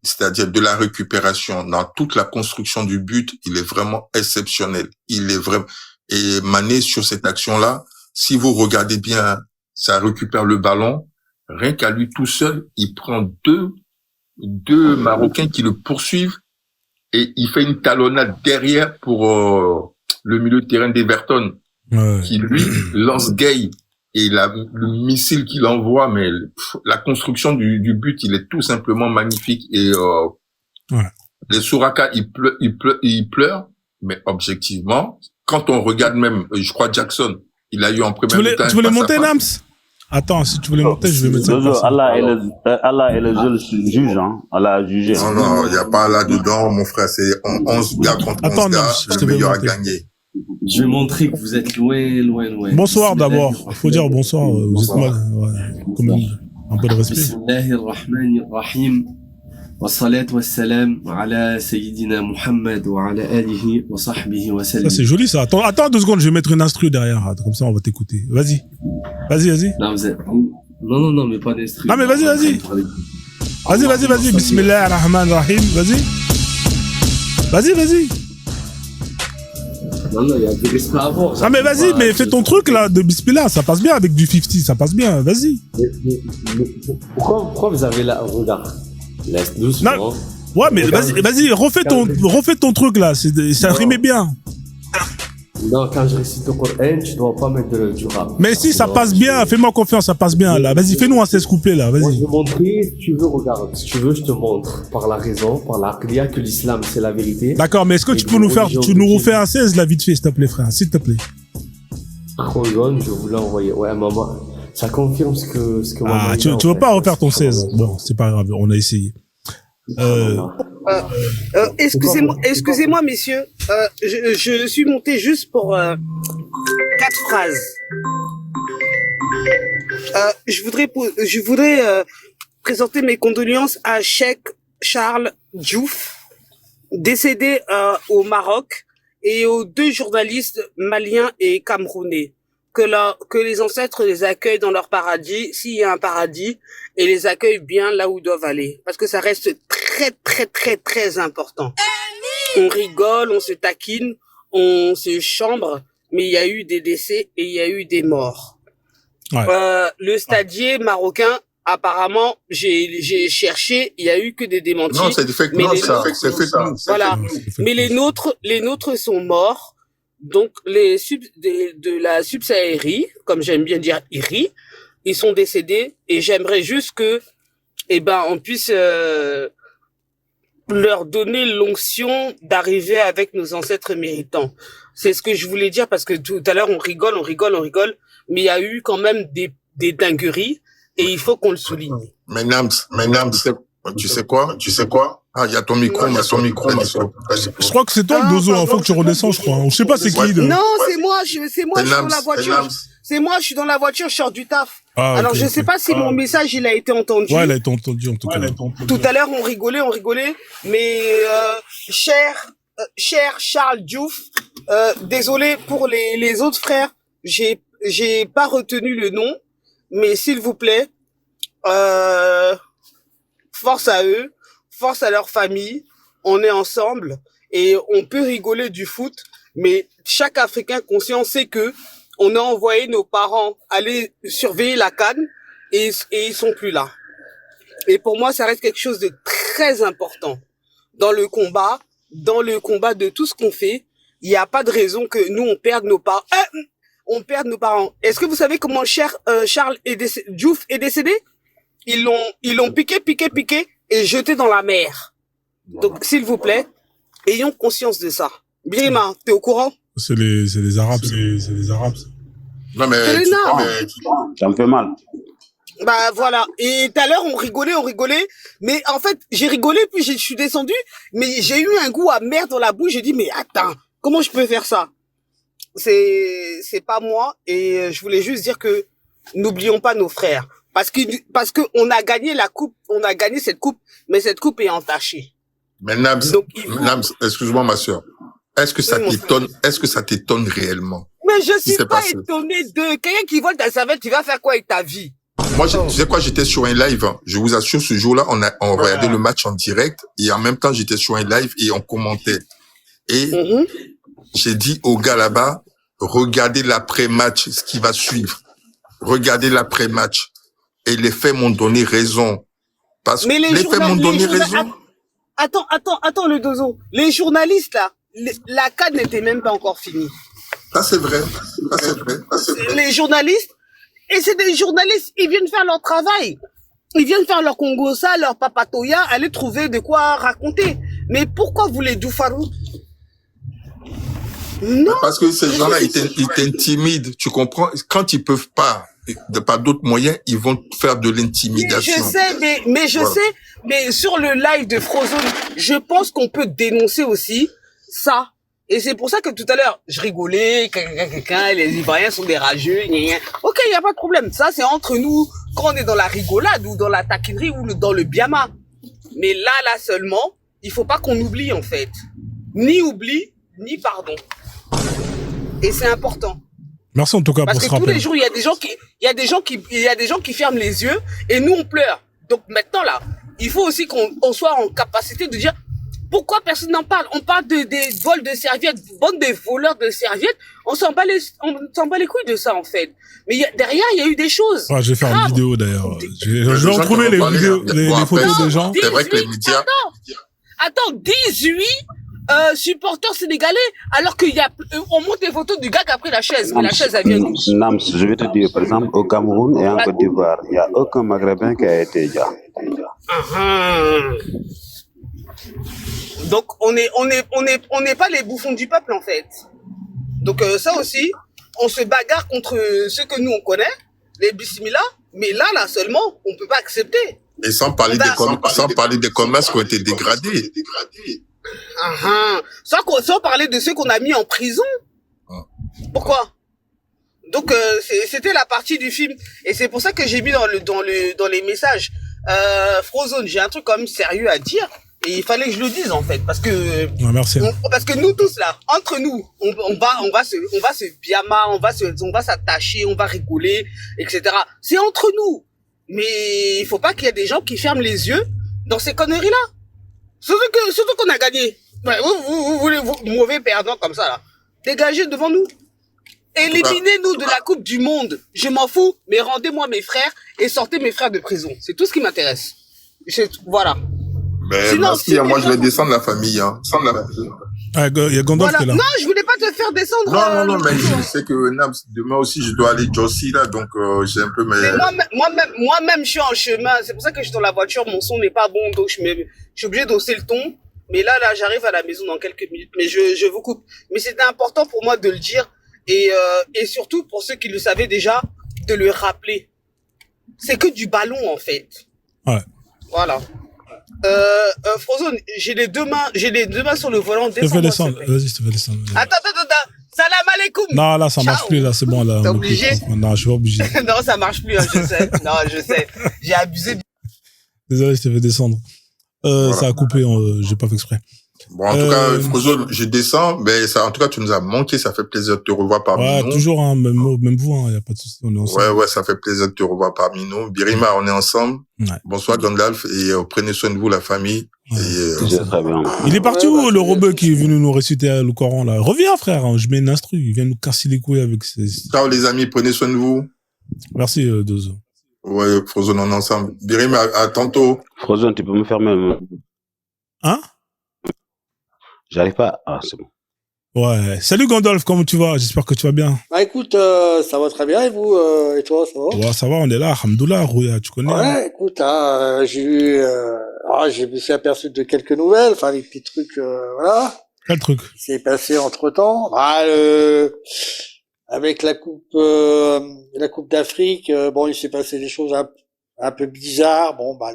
c'est-à-dire de la récupération dans toute la construction du but, il est vraiment exceptionnel. Il est vraiment. Et Mané, sur cette action-là, si vous regardez bien, ça récupère le ballon. Rien qu'à lui tout seul, il prend deux Marocains qui le poursuivent et il fait une talonnade derrière pour le milieu de terrain d'Everton, qui lui lance Gueye. Et le missile qu'il envoie, mais la construction du but, il est tout simplement magnifique. Et les Souraka, ils pleurent, mais objectivement, quand on regarde même, je crois Jackson, il a eu en première mi-temps. Tu voulais monter, Nams? Attends, si tu voulais monter, je vais mettre ça. Allah est le seul juge, hein. Allah a jugé. Non, il n'y a pas là dedans, mon frère, c'est 11 gars contre 11 gars, le meilleur a gagné. Je vais montrer que vous êtes loin. Bonsoir d'abord. Il faut dire bonsoir. Vous êtes mal. Ouais. Comme un peu de respect. Bismillahirrahmanirrahim. والصلاة والسلام على سيدنا محمد وعلى آله وصحبه وسلم. Ça, c'est joli, ça. Attends 2 secondes, je vais mettre une instru derrière. Comme ça, on va t'écouter. Vas-y. Non, non, mais pas d'instru. Non, mais vas-y. Vas-y. Bismillah ar-Rahman ar-Rahim. Vas-y. Non, il y a des respects à avoir. Ah, mais vas-y, mais fais ton truc, là, de Bismillah. Ça passe bien avec du 50, ça passe bien. Vas-y. Mais pourquoi vous avez là, regarde, laisse doucement. Non. Ouais, mais vas-y, refais ton truc, là. Ça rimait bien. Non, quand je récite le Coran, tu dois pas mettre du rap. Mais si, ça passe bien. Fais-moi confiance, ça passe bien, là. Vas-y, fais-nous un 16 couplets, là. Moi, je Vas-y. vais montrer, si tu veux, regarde. Si tu veux, je te montre par la raison, par l'aqliya, que l'islam, c'est la vérité. D'accord, mais est-ce que tu peux nous refais un 16, là, vite fait, s'il te plaît, frère. S'il te plaît. Khozon, je voulais envoyer. Ouais, maman. Ça confirme ce que maman Ah, a tu dit, en veux fait. pas refaire ton 16. Bon, c'est pas grave, on a essayé. Excusez-moi, messieurs. Je suis monté juste pour 4 phrases. Je voudrais présenter mes condoléances à Cheikh Charles Diouf, décédé au Maroc, et aux 2 journalistes maliens et camerounais. Que les ancêtres les accueillent dans leur paradis, s'il y a un paradis, et les accueillent bien là où ils doivent aller. Parce que ça reste très, très, très, très important. On rigole, on se taquine, on se chambre, mais il y a eu des décès et il y a eu des morts. Ouais. Le stadier marocain, apparemment, j'ai cherché, il y a eu que des démentis. Non, c'est des fake mais news, les ça. nôtres- C'est fake news. Voilà. Mais les nôtres sont morts. Donc, de la subsaharienne, comme j'aime bien dire IRI, ils sont décédés, et j'aimerais juste que, on puisse, leur donner l'onction d'arriver avec nos ancêtres méritants. C'est ce que je voulais dire, parce que tout à l'heure, on rigole, mais il y a eu quand même des dingueries, et il faut qu'on le souligne. Mais Nams, tu sais quoi? Ah, il y a ton micro, Je crois que c'est toi le dozo, faut que tu redescends, je crois. Je sais pas c'est qui. Non, c'est moi, je suis dans la voiture. C'est moi, je suis dans la voiture, je sors du taf. Ah, Alors, ok, je sais pas si mon message, il a été entendu. Ouais, il a été entendu, en tout cas. Tout à l'heure, on rigolait, mais cher Charles Diouf, désolé pour les autres frères, j'ai pas retenu le nom, mais s'il vous plaît, force à eux, force à leur famille, on est ensemble et on peut rigoler du foot, mais chaque Africain conscient sait que on a envoyé nos parents aller surveiller la CAN et ils sont plus là. Et pour moi, ça reste quelque chose de très important dans le combat de tout ce qu'on fait. Il n'y a pas de raison que nous on perde nos parents. Est-ce que vous savez comment Charles Diouf est décédé? Ils l'ont piqué et jeté dans la mer. Donc, s'il vous plaît, ayons conscience de ça. Birima, t'es au courant? C'est les Arabes, c'est les Arabes. Non, mais C'est énorme. Ça me fait mal. Bah voilà. Et tout à l'heure on rigolait, mais en fait j'ai rigolé puis je suis descendu, mais j'ai eu un goût amer dans la bouche. J'ai dit mais attends, comment je peux faire ça? C'est pas moi, et je voulais juste dire que n'oublions pas nos frères, parce que on a gagné cette coupe, mais cette coupe est entachée. Mais Nams, Donc, excuse-moi ma soeur. Est-ce que ça t'étonne réellement? Mais je suis s'est pas passé. étonné de quelqu'un qui vole ta savette. Tu vas faire quoi avec ta vie? Moi, tu sais quoi, j'étais sur un live. Je vous assure, ce jour-là, on regardait le match en direct et en même temps, j'étais sur un live et on commentait. Et j'ai dit aux gars là-bas, regardez l'après-match, ce qui va suivre. Regardez l'après-match. Et les faits m'ont donné raison. Parce que Mais les faits m'ont donné raison. Attends, le dozo. Les journalistes, là, la CAN n'était même pas encore finie. Ça, c'est vrai. Les journalistes, et c'est des journalistes, ils viennent faire leur travail. Ils viennent faire leur Congosa, leur papatoya, aller trouver de quoi raconter. Mais pourquoi vous les doufarous? Non. Parce que ces gens-là, ils t'intimident. Tu comprends? Quand ils peuvent pas, par d'autres moyens, ils vont faire de l'intimidation. Je sais, mais sur le live de Frozone, je pense qu'on peut dénoncer aussi ça. Et c'est pour ça que tout à l'heure, je rigolais, les Ivoiriens sont des rageux, ok, il y a pas de problème. Ça, c'est entre nous, quand on est dans la rigolade, ou dans la taquinerie, ou dans le biama. Mais là seulement, il faut pas qu'on oublie, en fait. Ni oubli, ni pardon. Et c'est important. Merci en tout cas Parce pour que ce tous rappel. les jours, il y a des gens qui ferment les yeux et nous, on pleure. Donc maintenant, là, il faut aussi qu'on soit en capacité de dire pourquoi personne n'en parle. On parle des vols de serviettes, bande des voleurs de serviettes. On s'en bat les couilles de ça, en fait. Mais derrière, il y a eu des choses. Ouais, je vais faire une graves. vidéo d'ailleurs. Je vais gens retrouver qui les vont parler, vidéos, hein. les Bon, photos après, des gens. c'est vrai que les médias... Attends, 18 supporters sénégalais, alors qu'il y a, on montre des photos du gars qui a pris la chaise, mais la chaise, elle vient d'où? Nams, je vais te dire, par exemple, au Cameroun et en Côte d'Ivoire, il n'y a aucun Maghrébin qui a été déjà. Donc, on n'est pas les bouffons du peuple, en fait. Donc, ça aussi, on se bagarre contre ceux que nous, on connaît, les bismillah, mais là seulement, on peut pas accepter. Et sans parler des commerces qui ont été dégradés. Sans parler de ceux qu'on a mis en prison. Pourquoi? Donc c'était la partie du film et c'est pour ça que j'ai mis dans les messages Frozone, j'ai un truc quand même sérieux à dire et il fallait que je le dise en fait parce que Ouais, merci. parce que nous tous là entre nous on va se biama, on va s'attacher, on va rigoler, etc. C'est entre nous, mais il faut pas qu'il y ait des gens qui ferment les yeux dans ces conneries là. Surtout qu'on a gagné. Ouais, vous mauvais perdants comme ça, là. Dégagez devant nous. Éliminez-nous de la Coupe du Monde. Je m'en fous, mais rendez-moi mes frères et sortez mes frères de prison. C'est tout ce qui m'intéresse. Voilà. Mais Sinon, merci, moi je vais descendre la famille. Hein. Ah, il y a Gandalf qui est là. Non, je voulais pas te faire descendre. Non, mais je sais que Nams, demain aussi je dois aller Jossi là, donc j'ai un peu mes... Mais moi-même, je suis en chemin. C'est pour ça que je suis dans la voiture. Mon son n'est pas bon, donc je suis obligé d'hausser le ton. Mais là, j'arrive à la maison dans quelques minutes. Mais je vous coupe. Mais c'était important pour moi de le dire et surtout pour ceux qui le savaient déjà, de le rappeler. C'est que du ballon en fait. Ouais. Voilà. Frozone, j'ai les deux mains sur le volant. Je te fais descendre. Vas-y, je te fais descendre. Attends. Salam alaikum. Non, là, ça marche Ciao. plus, là, c'est bon, là. T'es obligé? Non, je suis pas obligé. Non, ça marche plus, hein, je sais. Non, je sais. J'ai abusé. Désolé, je te fais descendre. Voilà. Ça a coupé, j'ai pas fait exprès. Bon, en tout cas, Frozone, je descends, mais ça, en tout cas, tu nous as manqué, ça fait plaisir de te revoir parmi nous. Ouais, toujours, hein, même vous, hein, y a pas de souci, on est ensemble. Ouais, ça fait plaisir de te revoir parmi nous. Birima, on est ensemble. Ouais. Bonsoir, Gandalf, et prenez soin de vous, la famille. Ouais. Et, C'est très bien. Il est parti où, le rebeu qui est venu nous réciter le Coran, là? Reviens, frère, hein, je mets une instru, il vient nous casser les couilles avec ses... ciao, les amis, prenez soin de vous. Merci, Dozo. Ouais, Frozone, on est ensemble. Birima, à tantôt. Frozone, tu peux me fermer le... Hein? J'arrive pas. Ah, c'est bon. Ouais. Salut Gandalf, comment tu vas? J'espère que tu vas bien. Bah écoute, ça va très bien et vous, et toi, ça va? Ouais, ça va, on est là, alhamdoulilah, Rouya, tu connais? hein? Ouais, écoute, hein, je me suis aperçu de quelques nouvelles, enfin des petits trucs, voilà, Quel truc? qui s'est passé entre temps. Bah, avec la coupe d'Afrique, bon, il s'est passé des choses un peu bizarres. Bon, bah,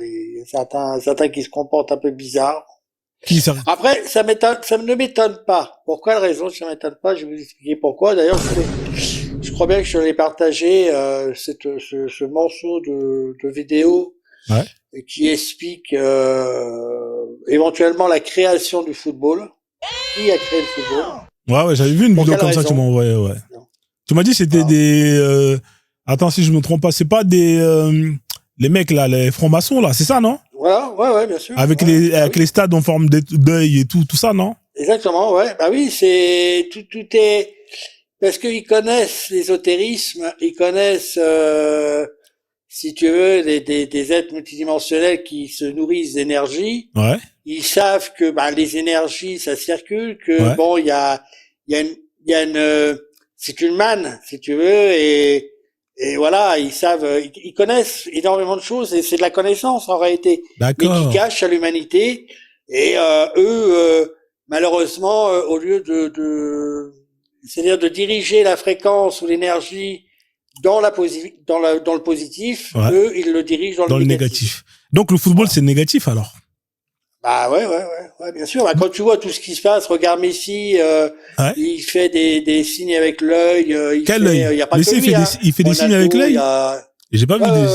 certains qui se comportent un peu bizarres. Qui ça? Après, ça ne m'étonne pas. Pourquoi la raison ça m'étonne pas? Je vais vous expliquer pourquoi. D'ailleurs, je crois bien que je l'ai partagé, ce morceau de vidéo. Ouais. Qui explique éventuellement la création du football. Qui a créé le football? Ouais, j'avais vu une Pour vidéo quelle comme ça que tu raison? m'as envoyé, ouais. Non. Tu m'as dit que c'était des... Attends, si je me trompe pas, c'est pas des... les mecs, là, les francs-maçons, là, c'est ça, non? Voilà, ouais, bien sûr. Avec ouais, avec les stades en forme d'œil et tout ça, non? Exactement, ouais. Bah oui, c'est tout est parce qu'ils connaissent l'ésotérisme, ils connaissent, si tu veux, des êtres multidimensionnels qui se nourrissent d'énergie. Ouais. Ils savent que les énergies ça circule, que Ouais. bon il y a une c'est une manne, si tu veux, et voilà, ils savent, ils connaissent énormément de choses et c'est de la connaissance en réalité, mais D'accord. qui cachent à l'humanité. Et eux, malheureusement, au lieu c'est-à-dire de diriger la fréquence ou l'énergie dans le positif, Ouais. eux, ils le dirigent dans Dans le négatif. négatif. Donc le football, c'est négatif, alors? Bah ouais, bien sûr. Bah, quand tu vois tout ce qui se passe, regarde Messi, Ouais. il fait des signes avec l'œil. Quel œil? Il y a pas Messi, que lui, il fait des signes avec Ronaldo, l'œil? il y a- Et j'ai pas vu des...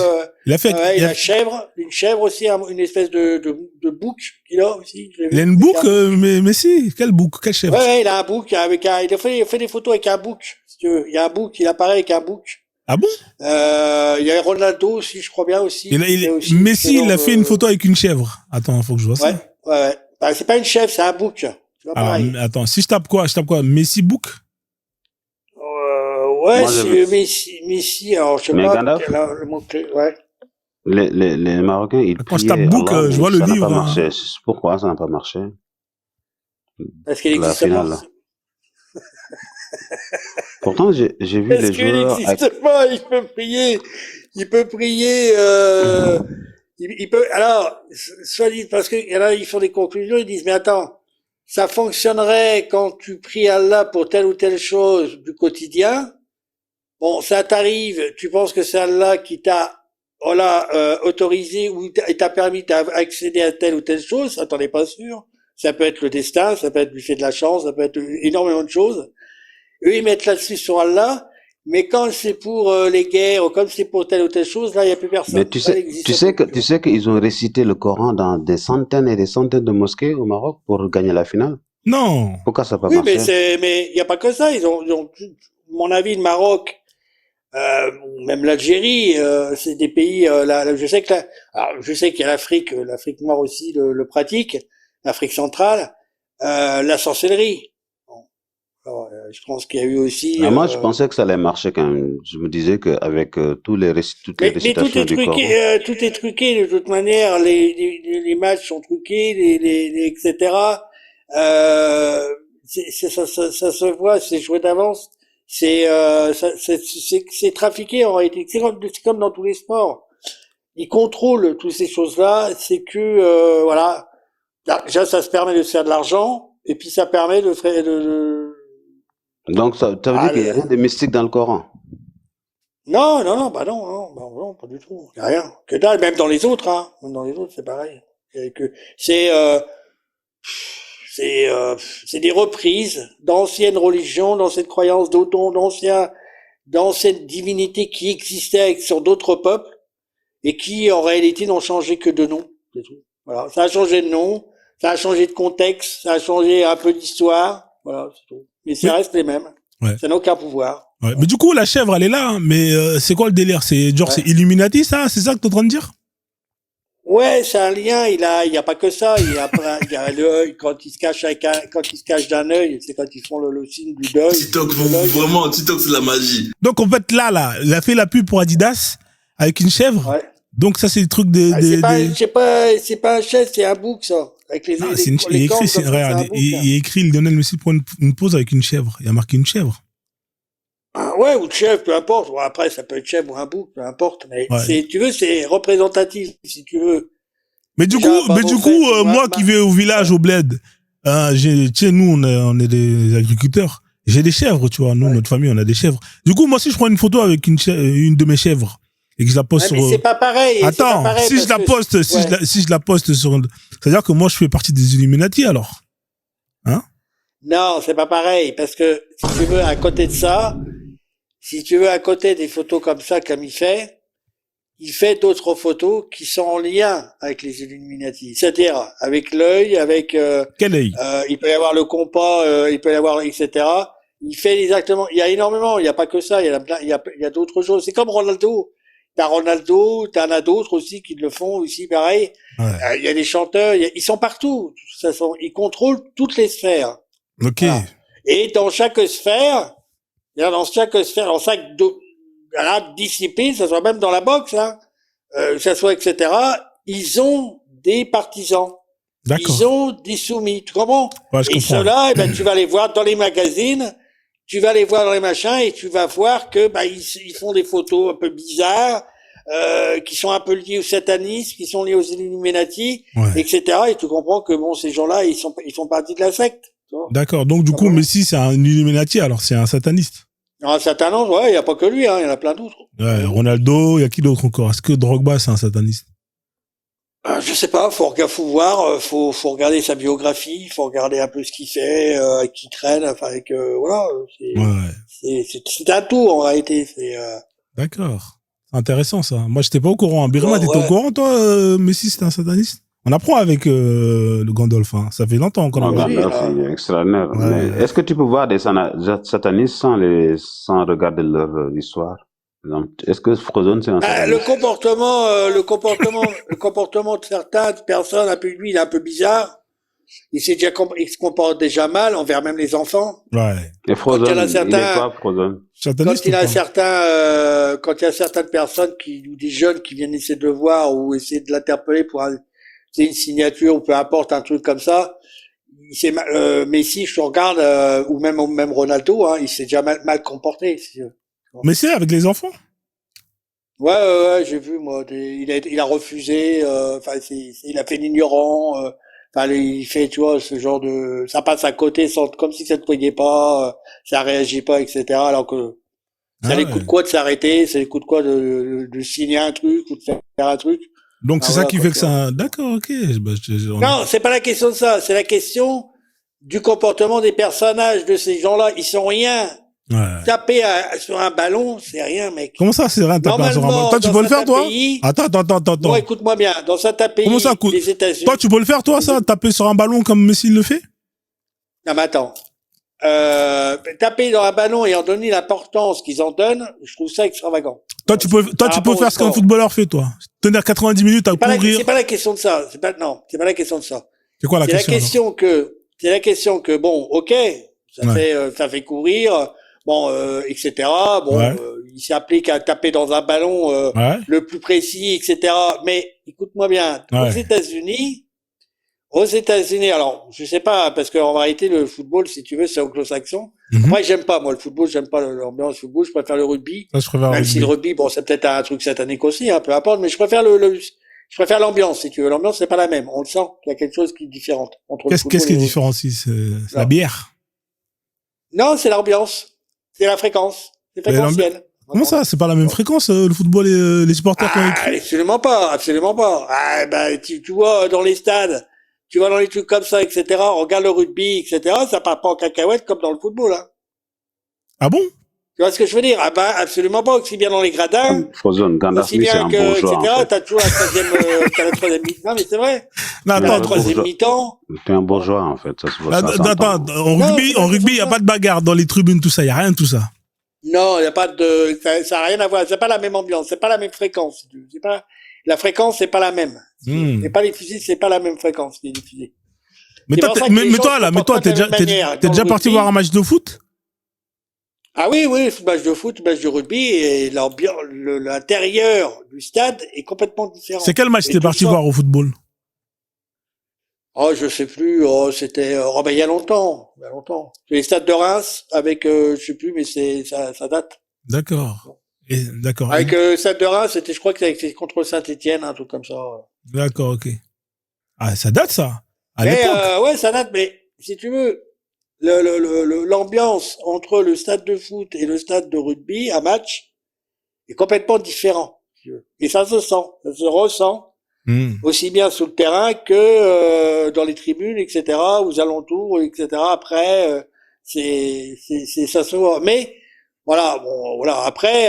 Il a fait, Ouais, il a une chèvre aussi, une espèce de bouc qu'il a aussi. il a une boucle, mais si, quel bouc, quel chèvre? Ouais, il a un bouc avec il a fait des photos avec un bouc, si tu veux. Il y a un bouc, il apparaît avec un bouc. Ah bon? Il y a Ronaldo aussi, je crois bien aussi. Messi, il a fait une photo avec une chèvre. Attends, faut que je vois ça. Ouais. Bah, c'est pas une chèvre, c'est un bouc. Tu vois, Alors, pareil. attends, si je tape quoi? Messi bouc? Ouais, Moi, c'est Messi, alors je sais Mais pas Gandalf? quel le mot-clé, ouais. Les Marocains, ils Quand je priaient tape bouc, Allah, je mais vois le ça n'a livre. pas Hein. marché. Pourquoi ça n'a pas marché? Parce qu'il La existe finale, pas. là. Pourtant, j'ai vu Parce les qu'il joueurs n'existe pas, il peut prier, il peut, alors, soit dit, parce que, là, ils font des conclusions, ils disent, mais attends, ça fonctionnerait quand tu pries Allah pour telle ou telle chose du quotidien. Bon, ça t'arrive, tu penses que c'est Allah qui t'a, autorisé ou t'a permis d'accéder à telle ou telle chose, ça t'en est pas sûr. Ça peut être le destin, ça peut être du fait de la chance, ça peut être énormément de choses. Eux, ils mettent là-dessus sur Allah, mais quand c'est pour les guerres ou comme c'est pour telle ou telle chose, là, il n'y a plus personne. Mais tu sais qu'ils ont récité le Coran dans des centaines et des centaines de mosquées au Maroc pour gagner la finale? Non. Pourquoi ça n'a pas Oui, marché? mais il n'y a pas que ça. Ils ont, mon avis, le Maroc, même l'Algérie, c'est des pays, je sais que je sais qu'il y a l'Afrique noire aussi le pratique, l'Afrique centrale, la sorcellerie. Alors, je pense qu'il y a eu aussi. Moi, je pensais que ça allait marcher quand même. Je me disais qu'avec toutes les mais récitations du Coran. tout est truqué de toute manière. Les matchs sont truqués, etc. Ça se voit, c'est joué d'avance. C'est trafiqué en réalité. C'est comme dans tous les sports. Ils contrôlent toutes ces choses-là. C'est que voilà. Déjà, ça se permet de se faire de l'argent, et puis ça permet de faire Donc, ça veut dire qu'il n'y a rien de mystique dans le Coran? Non, pas du tout. Il n'y a rien. Que dalle, même dans les autres, hein. Même dans les autres, c'est pareil. C'est des reprises d'anciennes religions, d'anciennes croyances, d'anciennes divinités qui existaient sur d'autres peuples et qui, en réalité, n'ont changé que de nom. C'est tout. Voilà. Ça a changé de nom, ça a changé de contexte, ça a changé un peu d'histoire. Voilà, c'est tout. Mais ça reste les mêmes. Ouais. Ça n'a aucun pouvoir. Ouais. Mais du coup, la chèvre, elle est là, hein. Mais c'est quoi le délire? C'est genre, c'est Illuminati, ça? C'est ça que t'es en train de dire? Ouais, c'est un lien. Il y a pas que ça. Il y a l'œil quand il se cache d'un œil, c'est quand ils font le signe du deuil. TikTok, vraiment, TikTok, c'est la magie. Donc, en fait, là, il a fait la pub pour Adidas avec une chèvre. Ouais. Donc, ça, c'est le truc c'est pas un chef, c'est un bouc, ça. Avec les, non, les, c'est les il cornes, écrit, comme ça, regarde, c'est un bouc, il est écrit Lionel Messi pour une pause avec une chèvre. Il a marqué une chèvre. Ah, ouais, ou de chef, peu importe. Bon, après, ça peut être chef ou un bouc, peu importe. Mais tu veux, c'est représentatif, si tu veux. Mais du coup, moi qui vais au village, au bled, nous, on est des agriculteurs. J'ai des chèvres, tu vois. Nous, notre famille, on a des chèvres. Du coup, moi, si je prends une photo avec une de mes chèvres et que je la poste sur. Mais c'est pas pareil. Attends, pas pareil si je la poste sur, c'est-à-dire que moi, je fais partie des Illuminati, alors. Hein? Non, c'est pas pareil, parce que, si tu veux, à côté de ça, si tu veux, à côté des photos comme ça, comme il fait d'autres photos qui sont en lien avec les Illuminati. C'est-à-dire, avec l'œil, avec, quel œil? Il peut y avoir le compas, il peut y avoir, etc. Il fait exactement, il y a énormément, il n'y a pas que ça, il y a d'autres choses. C'est comme Ronaldo. T'en as d'autres aussi qui le font aussi, pareil. Ouais. Il y a des chanteurs, ils sont partout. Ils contrôlent toutes les sphères. Ok. Voilà. Et dans chaque sphère, discipline, ça soit même dans la boxe, hein, ça soit etc. Ils ont des partisans. D'accord. Ils ont des soumis. Tu comprends? Ouais, je comprends. Ceux-là, tu vas les voir dans les magazines, tu vas les voir dans les machins et tu vas voir que ils font des photos un peu bizarres, qui sont un peu liées au satanisme, qui sont liées aux Illuminati, etc. Et tu comprends que bon, ces gens-là, ils font partie de la secte. D'accord. Donc du coup, Messi, c'est un Illuminati, alors c'est un sataniste. Un sataniste, ouais, il y a pas que lui, hein, il y en a plein d'autres. Ouais, Ronaldo, il y a qui d'autre encore? Est-ce que Drogba, c'est un sataniste? Je sais pas, faut voir, faut regarder sa biographie, faut regarder un peu ce qu'il fait, qui traîne, enfin, voilà, c'est un tout, en réalité, D'accord. C'est intéressant, ça. Moi, j'étais pas au courant. Birima, Ouais, t'étais au ouais. courant, toi, Messi, c'était un sataniste? On apprend avec le Gandalf, hein. Ça fait longtemps qu'on Non, en Oui, parle. Gandalf, là. il est extraordinaire. Ouais. Mais est-ce que tu peux voir des satanistes sans regarder leur histoire? Par exemple, est-ce que Frozen, c'est un Ah, le sataniste? comportement de certaines personnes, un peu lui, il est un peu bizarre. Il se comporte déjà mal envers même les enfants. Ouais. Et Quand il y en a Frozen, il est quoi, certains, Frozen? Sataniste ou quand il y a certaines personnes ou des jeunes qui viennent essayer de le voir ou essayer de l'interpeller pour c'est une signature ou peu importe, un truc comme ça, Messi, je te regarde, ou même Ronaldo, hein, il s'est déjà mal comporté, si tu veux. Mais c'est avec les enfants? Ouais, j'ai vu, moi, il a refusé, enfin, il a fait l'ignorant, enfin, il fait, tu vois, ce genre ça passe à côté comme si ça ne voyait pas, ça réagit pas, etc., alors que ça Ah les ouais. coûte quoi de s'arrêter, ça les coûte quoi de signer un truc ou de faire un truc. Donc, Ah, c'est ça voilà, qui quoi, fait que tu vois. ça... D'accord, ok. Non, c'est pas la question de ça, c'est la question du comportement des personnages de ces gens-là. Ils sont rien. Ouais. Taper sur un ballon, c'est rien, mec. Comment ça, c'est rien, taper sur un ballon? Normalement, Toi, tu dans peux le faire, certains toi? pays, Attends. non, écoute-moi bien, dans certains pays, Comment ça, les États-Unis. Toi, tu peux le faire, toi, ça? Taper sur un ballon comme Messi le fait? Non, mais attends. Taper dans un ballon et en donner l'importance qu'ils en donnent, je trouve ça extravagant. Toi, tu peux faire ce qu'un footballeur fait, toi. Tenir 90 minutes à courir. C'est pas la question de ça. C'est pas la question de ça. C'est quoi la C'est question? c'est la question que, bon, ok, ça fait courir, bon, etc. Bon, Ouais. il s'applique à taper dans un ballon, Ouais. le plus précis, etc. Mais, écoute-moi bien, Ouais. aux États-Unis, alors, je sais pas, parce qu'en réalité, le football, si tu veux, c'est anglo-saxon. Mhm. Moi, j'aime pas, moi, le football, j'aime pas l'ambiance du football, je préfère le rugby. Ça, je préfère Même si le rugby, bon, c'est peut-être un truc satanique aussi, hein, peu importe, mais je préfère je préfère l'ambiance, si tu veux. L'ambiance, c'est pas la même. On le sent qu'il y a quelque chose qui est différent entre le football Qu'est-ce qui et est le différent ici? C'est la Non. bière. Non, c'est l'ambiance. C'est la fréquence. C'est Mais fréquentiel. Comment ça? C'est pas la même fréquence, le football et les supporters quand ils crient? Absolument pas, absolument pas. Ah, bah, tu vois, dans les stades, tu vois dans les trucs comme ça, etc., on regarde le rugby, etc., ça part pas en cacahuète comme dans le football, hein. Ah bon? Tu vois ce que je veux dire? Ah, bah, absolument pas, aussi bien dans les gradins, Frozen, Gandalf, aussi lui, c'est bien un que, bourgeois, etc., en fait. t'as toujours t'as la troisième mi-temps. Non, mais c'est vrai. Non, T'as la attends, troisième bourgeois. mi-temps. T'es un bourgeois, en fait. Ça se voit, ça attends, s'entend. en Non, rugby, c'est pas il y a ça. pas de bagarre dans les tribunes, tout ça. Il y a rien de tout ça. Non, il y a pas ça a rien à voir. C'est pas la même ambiance, c'est pas la même fréquence. C'est pas, la fréquence, c'est pas la même. Hmm. C'est pas diffusé, c'est pas la même fréquence qui est diffusée. Mais C'est toi, pour ça que les gens se comportent pas t'es de la même manière. t'es Dans déjà le parti rugby- voir un match de foot? Ah oui, match de foot, match de rugby, et l'ambiance, l'intérieur du stade est complètement différent. C'est quel match Et t'es tu parti sens- voir au football? Oh, je sais plus, c'était, ben, il y a longtemps, C'est les stades de Reims, avec, je sais plus, mais ça date. D'accord. D'accord. Avec, stade de Reims, je crois que c'était contre Saint-Étienne, un truc comme ça. D'accord, ok. Ah, ça date, ça. À Mais l'époque. ouais, ça date, mais si tu veux, l'ambiance entre le stade de foot et le stade de rugby, un match, est complètement différent. Si tu veux. Et ça se sent, ça se ressent, Hmm. aussi bien sur le terrain que dans les tribunes, etc., aux alentours, etc. Après, ça se voit. Mais voilà, bon, voilà. Après,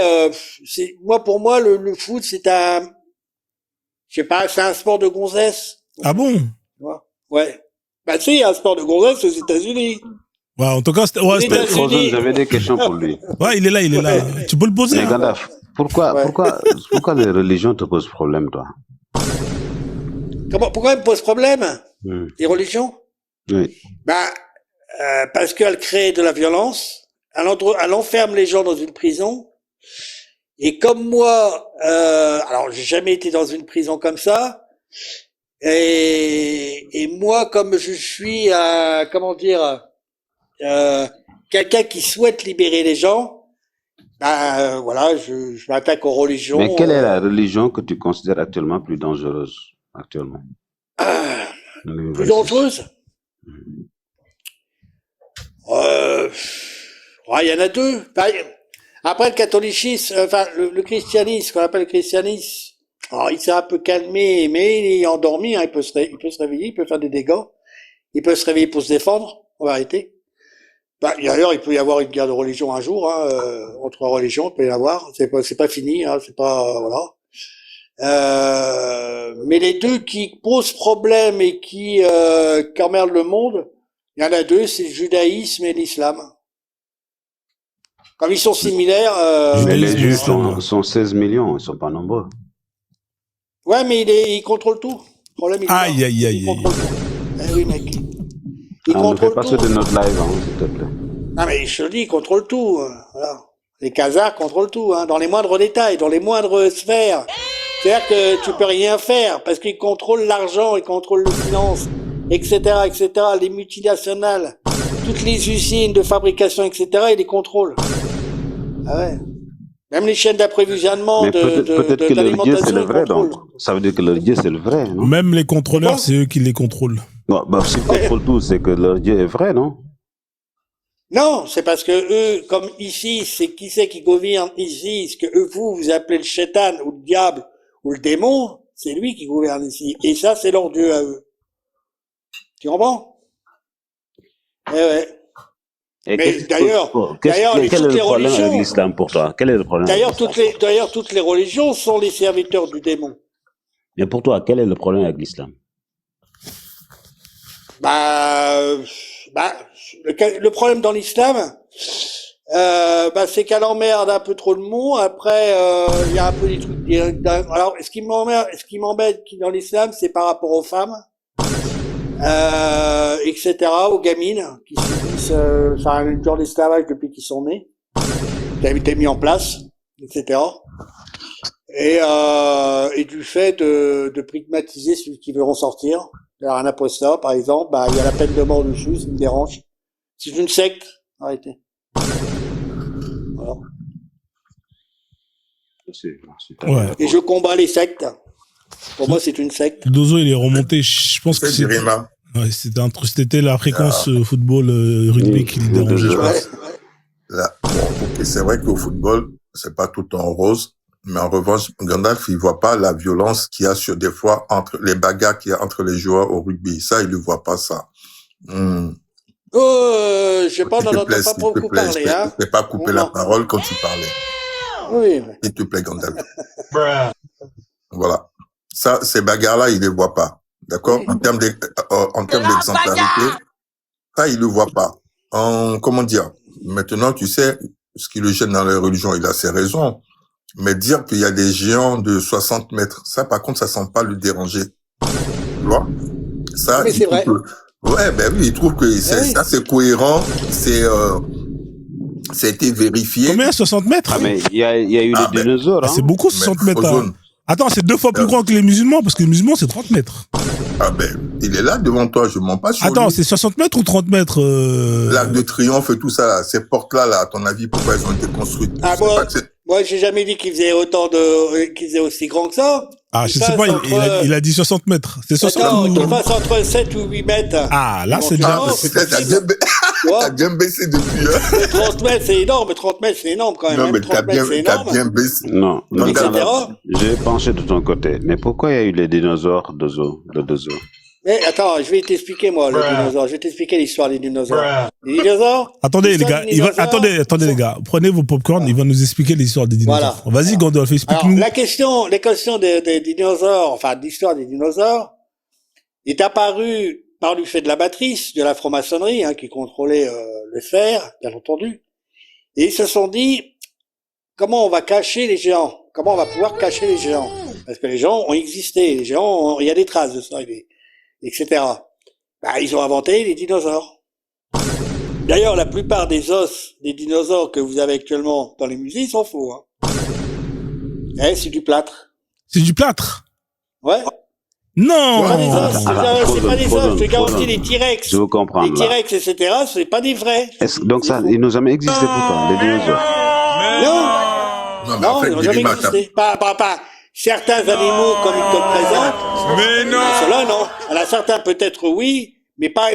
pour moi, le foot, c'est je sais pas, c'est un sport de gonzesse. Ah bon? Tu vois. Ouais. Bah, tu sais, il y a un sport de gonzesse aux États-Unis. Ouais, en tout cas, Les Mais États-Unis. Frozen, j'avais des questions pour lui. ouais, il est là. Tu peux le poser. Mais Gandalf, pourquoi les religions te posent problème, toi? Pourquoi il me pose problème? Hmm. Les religions? Oui. Bah, parce qu'elles créent de la violence. Elle enferme les gens dans une prison. Et comme moi, alors j'ai jamais été dans une prison comme ça. Et moi, comme je suis, comment dire, quelqu'un qui souhaite libérer les gens, voilà, je m'attaque aux religions. Mais quelle est la religion que tu considères actuellement plus dangereuse, actuellement? Plus dangereuse? Il y en a deux. Après le catholicisme, enfin le christianisme, ce qu'on appelle le christianisme, il s'est un peu calmé, mais il est endormi, hein, il peut se réveiller, il peut faire des dégâts, il peut se réveiller pour se défendre, en vérité. Bah, d'ailleurs, il peut y avoir une guerre de religion un jour, hein, entre religions, il peut y avoir. C'est pas fini, hein, c'est pas, voilà. Mais les deux qui posent problème et qui emmerdent le monde, il y en a deux, c'est le judaïsme et l'islam. Comme ils sont similaires. Mais les Judaïsme, Juifs islam. sont 16 millions, ils sont pas nombreux. Ouais, mais il contrôle tout. Le problème, il est là. Aïe, aïe, aïe, Il aïe. contrôle tout. Eh oui, mec. Il Ne fais contrôle pas tout. ça de notre live, hein, s'il te plaît. Non, mais je te le dis, il contrôle tout. Voilà. Les Khazars contrôlent tout, hein, dans les moindres détails, dans les moindres sphères. C'est-à-dire que tu peux rien faire parce qu'ils contrôlent l'argent, ils contrôlent le finance, etc., etc., les multinationales, toutes les usines de fabrication, etc., ils les contrôlent. Ah ouais. Même les chaînes d'approvisionnement Mais peut-être que leur Dieu, d'alimentation, c'est le ils vrai, contrôlent. donc. Ça veut dire que leur Dieu, c'est le vrai, non? Même les contrôleurs, Quoi c'est eux qui les contrôlent. Non, bah, s'ils contrôlent tout, c'est que leur Dieu est vrai, non? Non, c'est parce que eux, comme ici, c'est qui c'est qui gouverne ici, ce que eux, vous appelez le shaitan ou le diable ou le démon, c'est lui qui gouverne ici. Et ça, c'est leur Dieu à eux. Tu comprends? Eh ouais. Et Mais d'ailleurs, quel est toutes le les problème avec religions, l'islam pour toi? Quel est le problème? d'ailleurs, toutes les religions sont les serviteurs du démon. Mais pour toi, quel est le problème avec l'islam? Le problème dans l'islam, c'est qu'elle emmerde un peu trop le monde. Après, il y a un peu des trucs. Alors, ce qui m'embête dans l'islam, c'est par rapport aux femmes, etc., aux gamines qui subissent, une genre d'esclavage depuis qu'ils sont nés, qui a été mis en place, etc. Et du fait de prigmatiser ceux qui veulent en sortir. Alors, un apostat, par exemple, il y a la peine de mort dessus, ça me dérange. C'est une secte, arrêtez. Voilà. Ouais. Et je combats les sectes. Pour moi, c'est une secte. Dozo, il est remonté. Je pense que C'est Jirima. c'était la fréquence football rugby qui le dérangeait. je pense. Là, bon, ok, c'est vrai qu'au football, c'est pas tout en rose. Mais en revanche, Gandalf, il voit pas la violence qu'il y a sur des fois entre les bagarres qu'il y a entre les joueurs au rugby. Ça, il ne voit pas ça. Je sais pas, on n'en entend pas s'il te beaucoup plaît, parler, je hein. ne vais pas couper la parole quand tu parlais. Oui. S'il te plaît, Gandalf. Voilà. Ça, ces bagarres-là, il les voit pas. D'accord? En termes d'exemplarité, ça, il le voit pas. Comment dire? Maintenant, tu sais, ce qui le gêne dans la religion, il a ses raisons. Mais dire qu'il y a des géants de 60 mètres, ça, par contre, ça semble pas le déranger. Tu vois? Ça, Mais c'est vrai. Ouais, ben oui, il trouve que ça, c'est cohérent, ça a été vérifié. Combien? 60 mètres? Ah, mais il y a eu les dinosaures, hein. C'est beaucoup, 60 mètres. Frozone. Attends, c'est 2 fois plus grand que les musulmans, parce que les musulmans, c'est 30 mètres. Ah ben, il est là devant toi, je mens pas sur Attends, lui. c'est 60 mètres ou 30 mètres L'Arc de Triomphe et tout ça, là, ces portes-là, à ton avis, pourquoi elles ont été construites? Ah, C'est pas que moi, j'ai jamais dit qu'ils faisaient qu'ils faisaient aussi grand que ça. Ah, je Ça, sais pas, c'est il a dit 60 mètres. C'est 60 Attends, ou... qu'ils fassent entre 7 ou 8 mètres. Ah, là, c'est Éventuellement, déjà... c'est T'as possible. Tu vois, bien baissé depuis, hein. mais 30 mètres, c'est énorme. 30 mètres, c'est énorme quand même. Non, hein. mais 30 mètres, c'est t'as énorme. bien baissé. Non, Donc, mais etc. je vais pencher de ton côté. Mais pourquoi il y a eu les dinosaures, Dozo? Mais attends, je vais t'expliquer, moi, le dinosaure. Je vais t'expliquer l'histoire des dinosaures. Les dinosaures? Attendez, les l'histoire gars, des dinosaures, attendez, les gars. Prenez vos popcorn, il va nous expliquer l'histoire des dinosaures. Voilà. Vas-y, Gandalf, Alors, explique-nous. les questions des dinosaures, enfin, l'histoire des dinosaures, est apparue par le fait de la matrice, de la franc-maçonnerie, hein, qui contrôlait le sphère, bien entendu. Et ils se sont dit, comment on va cacher les géants? Comment on va pouvoir cacher les géants? Parce que les géants ont existé, les géants, il y a des traces de ça, etc. Ils ont inventé les dinosaures. D'ailleurs, la plupart des os des dinosaures que vous avez actuellement dans les musées, ils sont faux, hein. C'est du plâtre. C'est du plâtre. Ouais. Non. C'est pas des os, c'est pas des os, je te garantis, Frozen. les T-Rex. Je veux comprendre, Les là. T-Rex, etc., c'est pas des vrais. Donc ça, ils n'ont jamais existé pourtant, les dinosaures. Non, Non, mais en non, fait, ils n'ont jamais Jirima, existé. Pas certains animaux comme ils te le présentent. Mais non! Ceux-là, non. Il y en a certains, peut-être, oui, mais pas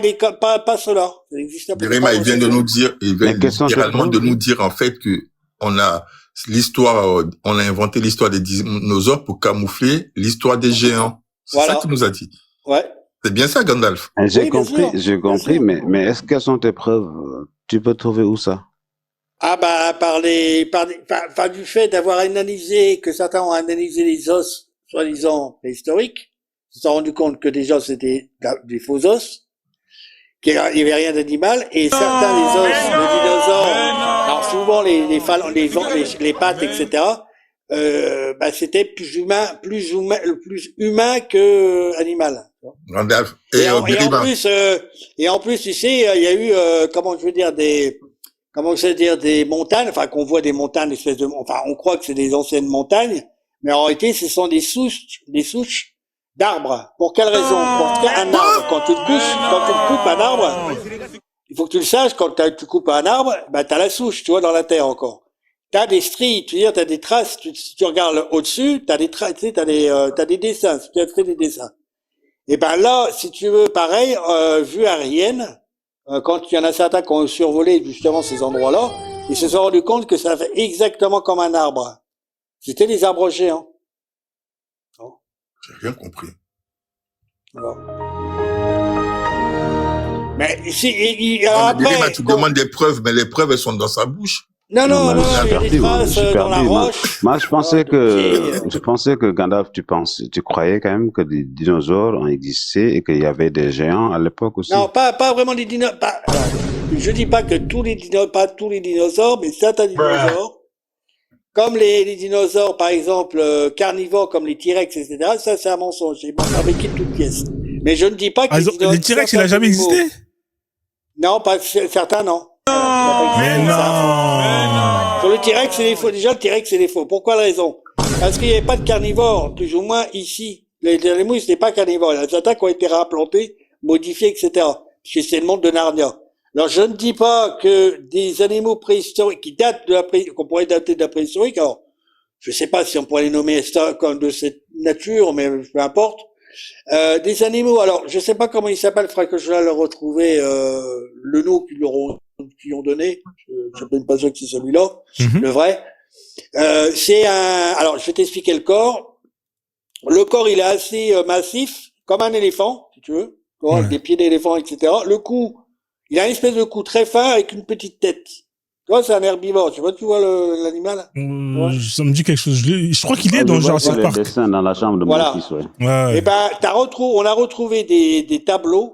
ceux-là. Ça n'existe pas. Jirima, il vient de nous dire, Mais quels sont tes littéralement de preuves? nous dire, en fait, que on a inventé l'histoire des dinosaures pour camoufler l'histoire des géants. C'est Voilà. ça qu'il nous a dit. Ouais. C'est bien ça, Gandalf. J'ai Oui, bien compris, sûr. j'ai compris, Bien sûr. mais est-ce qu'elles sont tes preuves Tu peux trouver où ça? Ah bah par du fait d'avoir analysé, que certains ont analysé les os soi-disant préhistoriques, ils se sont rendus compte que déjà c'était des faux os, qu'il n'y avait rien d'animal, et certains des os de dinosaures, alors souvent les pattes, etc., bah c'était plus humain que animal. Gandalf. Et en Biriba. plus, tu sais, il y a eu, des montagnes, enfin, qu'on voit des montagnes, enfin, on croit que c'est des anciennes montagnes, mais en réalité, ce sont des souches d'arbres. Pour quelle raison? Parce qu'un arbre, quand tu coupes un arbre, il faut que tu le saches, quand tu coupes un arbre, bah, t'as la souche, tu vois, dans la terre encore. T'as des stries, tu veux dire, t'as des traces, si tu regardes au-dessus, t'as des traces, tu sais, t'as des dessins, si tu as fait des dessins. Et ben là, si tu veux, pareil, vue aérienne, quand il y en a certains qui ont survolé justement ces endroits-là, ils se sont rendus compte que ça fait exactement comme un arbre. C'était des arbres géants. J'ai rien compris. Voilà. Mais si, Biriba, tu demandes des preuves, mais les preuves, elles sont dans sa bouche. Non, je suis il y a des perdu, moi, traces je suis dans la perdu, moi. roche. Moi, je pensais que Gandalf, tu croyais quand même que des dinosaures ont existé et qu'il y avait des géants à l'époque aussi. Non, pas vraiment les dinosaures. Je dis pas que pas tous les dinosaures, mais certains dinosaures, comme les dinosaures, par exemple, carnivores, comme les T-Rex, etc., ça, c'est un mensonge. J'ai fabriqué de toutes pièces. Mais je ne dis pas que les T-Rex, il a jamais existé? Non, pas certains, non. Mais non. Sur le T-Rex, c'est des faux. Déjà, le T-Rex, c'est des faux. Pourquoi la raison? Parce qu'il n'y avait pas de carnivores, plus ou moins ici. Les animaux, c'était pas carnivores. Il y a certains qui ont été réimplantés, modifiés, etc. Parce que c'est le monde de Narnia. Alors, je ne dis pas que des animaux préhistoriques qui datent qu'on pourrait dater de la préhistorique, alors, je sais pas si on pourrait les nommer ça comme de cette nature, mais peu importe. Des animaux, alors, je sais pas comment ils s'appellent, il faudrait que je vais leur retrouver, le nom qu'ils ont donné. Je ne suis pas sûr que c'est celui-là, le vrai. Alors, je vais t'expliquer le corps. Le corps, il est assez massif, comme un éléphant, si tu veux, avec des pieds d'éléphant, etc. Le cou, il a une espèce de cou très fin avec une petite tête. Tu vois, c'est un herbivore. Tu vois l'animal? Ça me dit quelque chose. Je crois qu'il est dans Jurassic Park. Dessin dans la chambre de Voilà. mon fils, ouais. Ouais. Et ben, on a retrouvé des tableaux,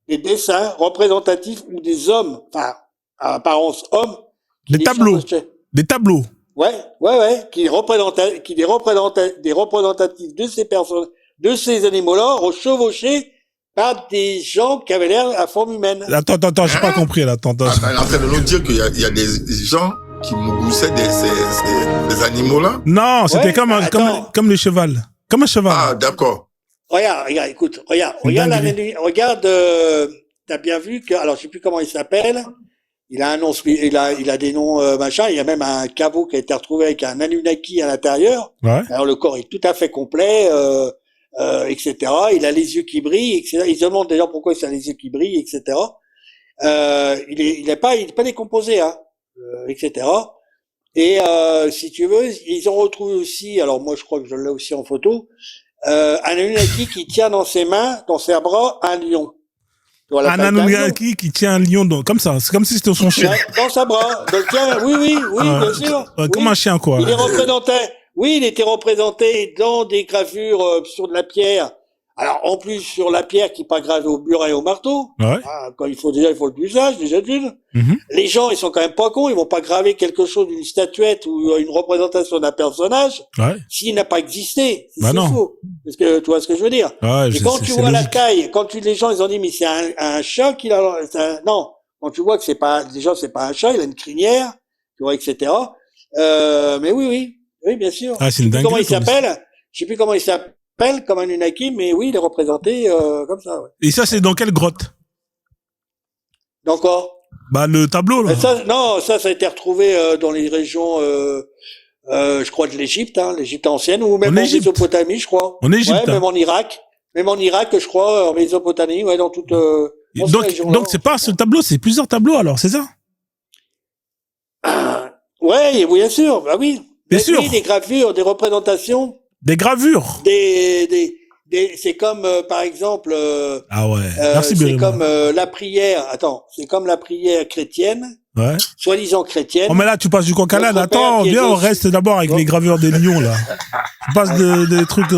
des dessins représentatifs où des hommes, enfin, à apparence hommes. Des tableaux. Ouais, qui des représentatifs de ces personnes, de ces animaux-là, chevauchés par des gens qui avaient l'air à forme humaine. Attends, j'ai pas compris, là. Attends. Elle est en train de nous dire qu'il y a des gens qui moussaient ces animaux-là? Non, c'était comme le cheval. Comme un cheval. Ah, d'accord. Regarde, écoute, regarde, t'as bien vu que, alors je sais plus comment il s'appelle, il a un nom, il a des noms, machin, il y a même un caveau qui a été retrouvé avec un Anunnaki à l'intérieur. Ouais. Alors le corps est tout à fait complet, etc. Il a les yeux qui brillent, etc. Ils se demandent d'ailleurs pourquoi il a les yeux qui brillent, etc. Il est pas décomposé, hein, etc. Et si tu veux, ils ont retrouvé aussi, alors moi je crois que je l'ai aussi en photo, un Anunnaki qui tient dans ses mains, dans ses bras, un lion. Voilà, un Anunnaki qui tient un lion comme ça. C'est comme si c'était son chien. Dans sa bras. Donc, oui, bien sûr. Comme un chien, quoi. Il était représenté dans des gravures sur de la pierre. Alors, en plus, sur la pierre qui n'est pas gravée au burin et au marteau. Ouais. Quand il faut le usage, déjà d'une. Les gens, ils sont quand même pas cons. Ils vont pas graver quelque chose d'une statuette ou une représentation d'un personnage. Ouais. S'il n'a pas existé. C'est faux. Parce que, tu vois ce que je veux dire. Ouais, et quand tu vois la taille, les gens, ils ont dit, mais c'est un chat qu'il a, non. Quand tu vois que c'est pas un chat, il a une crinière, tu vois, etc. Mais oui, bien sûr. Ah, c'est une dinguerie. Je sais plus comment il s'appelle, comme un Anunnaki, mais oui, il est représenté comme ça. Ouais. Et ça, c'est dans quelle grotte? Dans quoi? Bah, le tableau, là. Ça a été retrouvé dans les régions, je crois, de l'Égypte, l'Égypte ancienne, ou même en Mésopotamie, je crois. En Égypte. Ouais, même en Irak, je crois, en Mésopotamie, ouais, dans toute. Donc c'est pas ce tableau, c'est plusieurs tableaux, alors, c'est ça? Ouais, bien sûr, bah oui. Bien sûr. Oui, des gravures, des représentations. Des gravures. c'est comme par exemple, Ah ouais. Merci, c'est Birima. comme la prière. Attends, c'est comme la prière chrétienne, Ouais. soi-disant chrétienne. Oh, mais là, tu passes du coq à l'âne. Notre père Attends, qui est viens, on aussi- reste d'abord avec Bon. les graveurs des lions, là. Tu passes des trucs,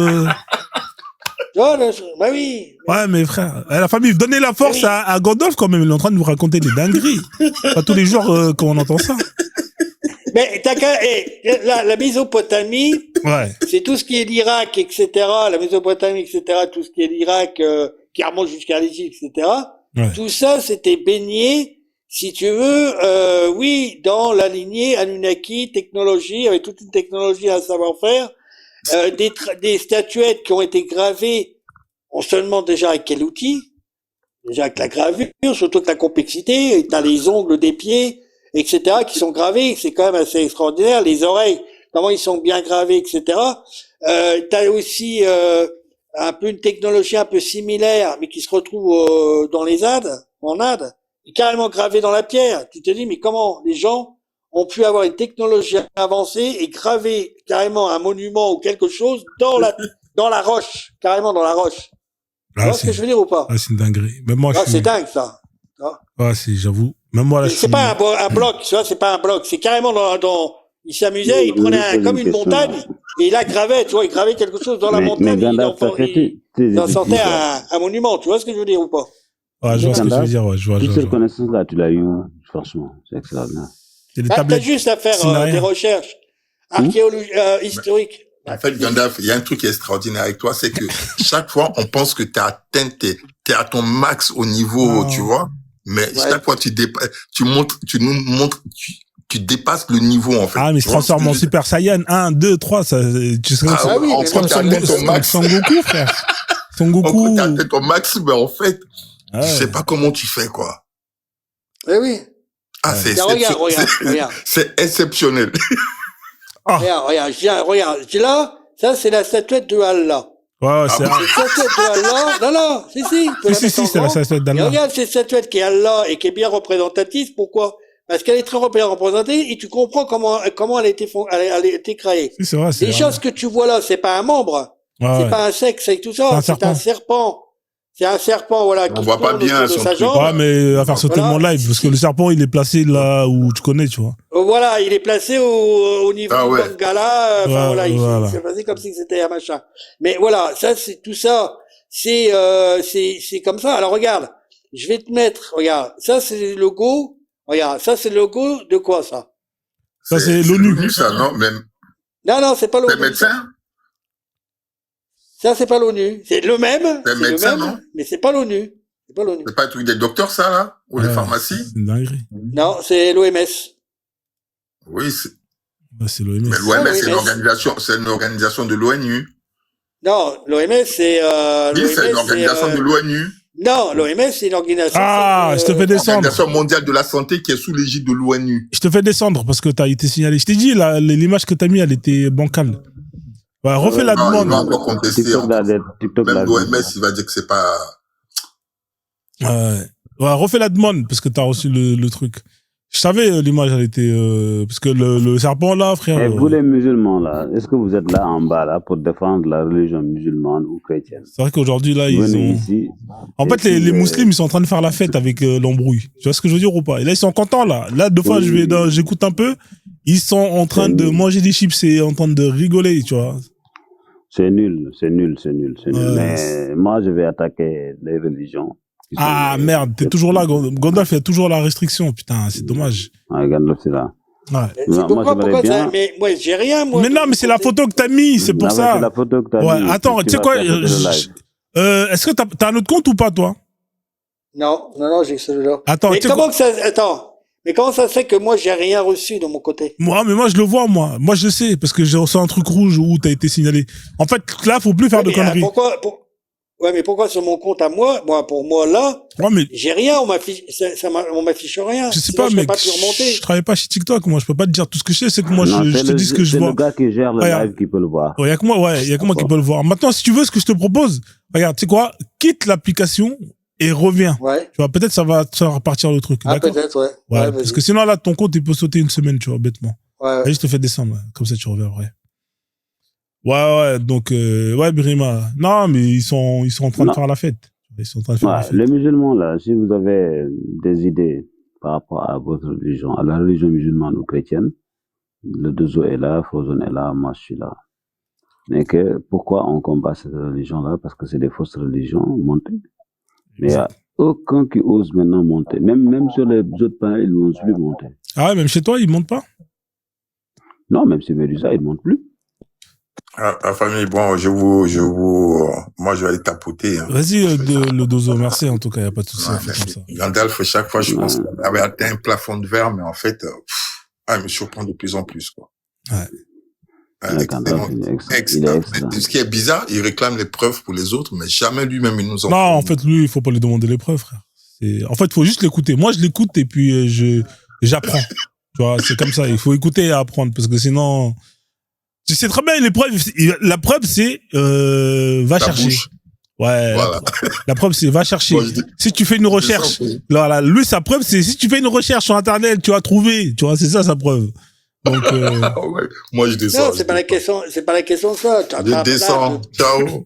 Oh, bah oui. Ouais, mais frère, la famille, donnez la force Oui. à Gandalf quand même. Il est en train de nous raconter des dingueries. Pas tous les jours qu'on entend ça. Mais t'as qu'à, la Mésopotamie, Ouais. c'est tout ce qui est l'Irak, etc. La Mésopotamie, etc. Tout ce qui est l'Irak, qui remonte jusqu'à l'Égypte, etc. Ouais. Tout ça, c'était baigné, si tu veux, oui, dans la lignée Anunnaki, technologie, avec toute une technologie, un savoir-faire, des statuettes qui ont été gravées. On se demande déjà avec quel outil. Déjà avec la gravure, surtout avec la complexité. T'as les ongles des pieds, etc. qui sont gravés. C'est quand même assez extraordinaire. Les oreilles, comment ils sont bien gravés, etc. T'as aussi un peu une technologie un peu similaire, mais qui se retrouve dans les Indes, en Inde, carrément gravé dans la pierre. Tu te dis, mais comment les gens ont pu avoir une technologie avancée et graver carrément un monument ou quelque chose dans la roche, carrément dans la roche. Tu vois ce que je veux dire ou pas? Ah, c'est une dinguerie. Même moi, Ah, je suis... c'est dingue ça. Ah, si, j'avoue. Même moi, là, je C'est suis... pas un bloc, tu vois, c'est pas un bloc, c'est carrément dans il s'amusait, il prenait comme une montagne et il a gravé, tu vois, il gravait quelque chose dans la montagne, il en sortait un monument, tu vois ce que je veux dire ou pas? Ouais, je vois ce que tu veux dire, ouais, je vois. Toutes ces connaissances-là, tu l'as eu où? Franchement, c'est extraordinaire. C'est des T'as tablettes. juste à faire des recherches historiques. En fait, Gandalf, il y a un truc qui est extraordinaire avec toi, c'est que chaque fois, on pense que t'es à ton max au niveau, tu vois, mais chaque fois, tu nous montres, tu dépasses le niveau, en fait. Ah, mais il se transforme en Super Saiyan 1, 2, 3, ça, tu sais, c'est comme Son Goku, frère. Son Goku. T'as atteint ton max, mais en fait, tu sais pas comment tu fais, quoi. Eh oui. Ah, c'est Regarde. C'est exceptionnel. Regarde, là, ça c'est la statuette de Allah. Ouais, c'est la statuette de Allah. Non, si. Si, c'est la statuette d'Allah. Regarde cette statuette qui est Allah et qui est bien représentative. Pourquoi? Parce qu'elle est très bien représentée et tu comprends comment elle a été créée. Si, c'est vrai, Les choses que tu vois là, c'est pas un membre. C'est pas un sexe, c'est tout ça. C'est un serpent. C'est un serpent, voilà. On voit pas bien son truc. Ouais, mais à faire sauter mon live, parce que le serpent, il est placé là où tu connais, tu vois. Voilà, il est placé au niveau du Bengala. Enfin, voilà, il s'est placé comme si c'était un machin. Mais voilà, ça, c'est tout ça. C'est comme ça. Alors, regarde. Je vais te mettre, regarde. Ça, c'est le logo. Regarde. Ça, c'est le logo de quoi, ça? Ça, c'est l'ONU. Ça, non, même. Non, c'est pas l'ONU. Les médecins? Ça, c'est pas l'ONU. C'est le même. C'est le même, non? Mais c'est pas l'ONU. C'est pas l'ONU. C'est pas un truc des docteurs, ça, là? Ou les pharmacies? C'est une dinguerie. Non, c'est l'OMS. Oui, c'est l'OMS. Mais l'OMS, c'est une organisation de l'ONU. Non, l'OMS, c'est, oui, c'est une organisation de l'ONU. Non, l'OMS, c'est une organisation. Ah, je te fais descendre. L'Organisation mondiale de la santé qui est sous l'égide de l'ONU. Je te fais descendre parce que t'as été signalé. Je t'ai dit, l'image que t'as mis, elle était bancale. Ouais, refais la demande. Il va encore contester. Même l'OMS, il va dire que c'est pas... Ouais, refais la demande parce que t'as reçu le truc. Je savais l'image, elle était... parce que le serpent là, frère... Et vous les musulmans là, est-ce que vous êtes là en bas là pour défendre la religion musulmane ou chrétienne? C'est vrai qu'aujourd'hui là, ils ont... Ici, en fait, les musulmans, ils sont en train de faire la fête avec l'embrouille. Tu vois ce que je veux dire ou pas? Et là, ils sont contents là. Là, deux fois, j'écoute un peu. Ils sont en train de manger des chips et en train de rigoler, tu vois. C'est nul. Mais moi, je vais attaquer les religions. Ah merde, t'es toujours là. Gandalf fait toujours la restriction. Putain, c'est dommage. Ouais, Gandalf, c'est là. Ouais. Pourquoi ça? Mais moi, j'ai rien, moi. Mais non, mais c'est la photo que t'as mis, c'est pour ça. C'est la photo que t'as mis. Attends, tu sais quoi? Est-ce que t'as un autre compte ou pas, toi? Non, j'ai celui-là. Attends, mais comment ça se fait que moi, j'ai rien reçu de mon côté? Mais moi, je le vois, moi. Moi, je le sais, parce que j'ai reçu un truc rouge où t'as été signalé. En fait, là, faut plus faire de conneries. Ouais, mais pourquoi sur mon compte à moi, pour moi, là, j'ai rien, on m'affiche rien. Je sais pas, mec, je travaille pas chez TikTok, moi, je peux pas te dire tout ce que je sais, c'est que moi, je te dis ce que je vois. C'est le gars qui gère le live qui peut le voir. Il y a que moi qui peut le voir. Maintenant, si tu veux, ce que je te propose, regarde, tu sais quoi, quitte l'application et reviens. Ouais. Tu vois, peut-être ça va repartir le truc. Ah, peut-être, ouais. Ouais, parce que sinon, là, ton compte, il peut sauter une semaine, tu vois, bêtement. Ouais. Allez, je te fais descendre, comme ça, tu reviens, ouais. Ouais, donc, ouais, Birima. Non, mais ils sont en train de Non. faire la fête. Ils sont en train de faire la Ouais, fête. les musulmans, là, si vous avez des idées par rapport à votre religion, à la religion musulmane ou chrétienne, le Dozo est là, Frozone est là, moi je suis là. Mais pourquoi on combat cette religion-là? Parce que c'est des fausses religions montées. Mais il n'y a aucun qui ose maintenant monter. Même sur les autres panels, ils n'osent plus monter. Ah ouais, même chez toi, ils montent pas? Non, même sur Médusa, ils ne montent plus. La famille, bon, moi, je vais aller tapoter. Hein. Vas-y, le Dozo, merci, en tout cas, il n'y a pas de souci, on fait comme ça. Gandalf, chaque fois, je pense qu'il avait atteint un plafond de verre, mais en fait, il me surprend de plus en plus, quoi. Ouais. Gandalf, il est excellent. Ce qui est bizarre, il réclame les preuves pour les autres, mais jamais lui-même, il nous en Non, fout. en fait, lui, il faut pas lui demander les preuves, frère. En fait, il faut juste l'écouter. Moi, je l'écoute et puis j'apprends. Tu vois, c'est comme ça. Il faut écouter et apprendre parce que sinon, tu sais très bien les preuves. La preuve, c'est va chercher. Bouche. Ouais. Voilà. La preuve, c'est va chercher. Moi, Si tu fais une recherche, voilà, lui, sa preuve, c'est si tu fais une recherche sur Internet, tu vas trouver. Tu vois, c'est ça sa preuve. Donc, Ouais. Moi, je descends. Non, c'est pas la question de ça. Je descends. Ciao.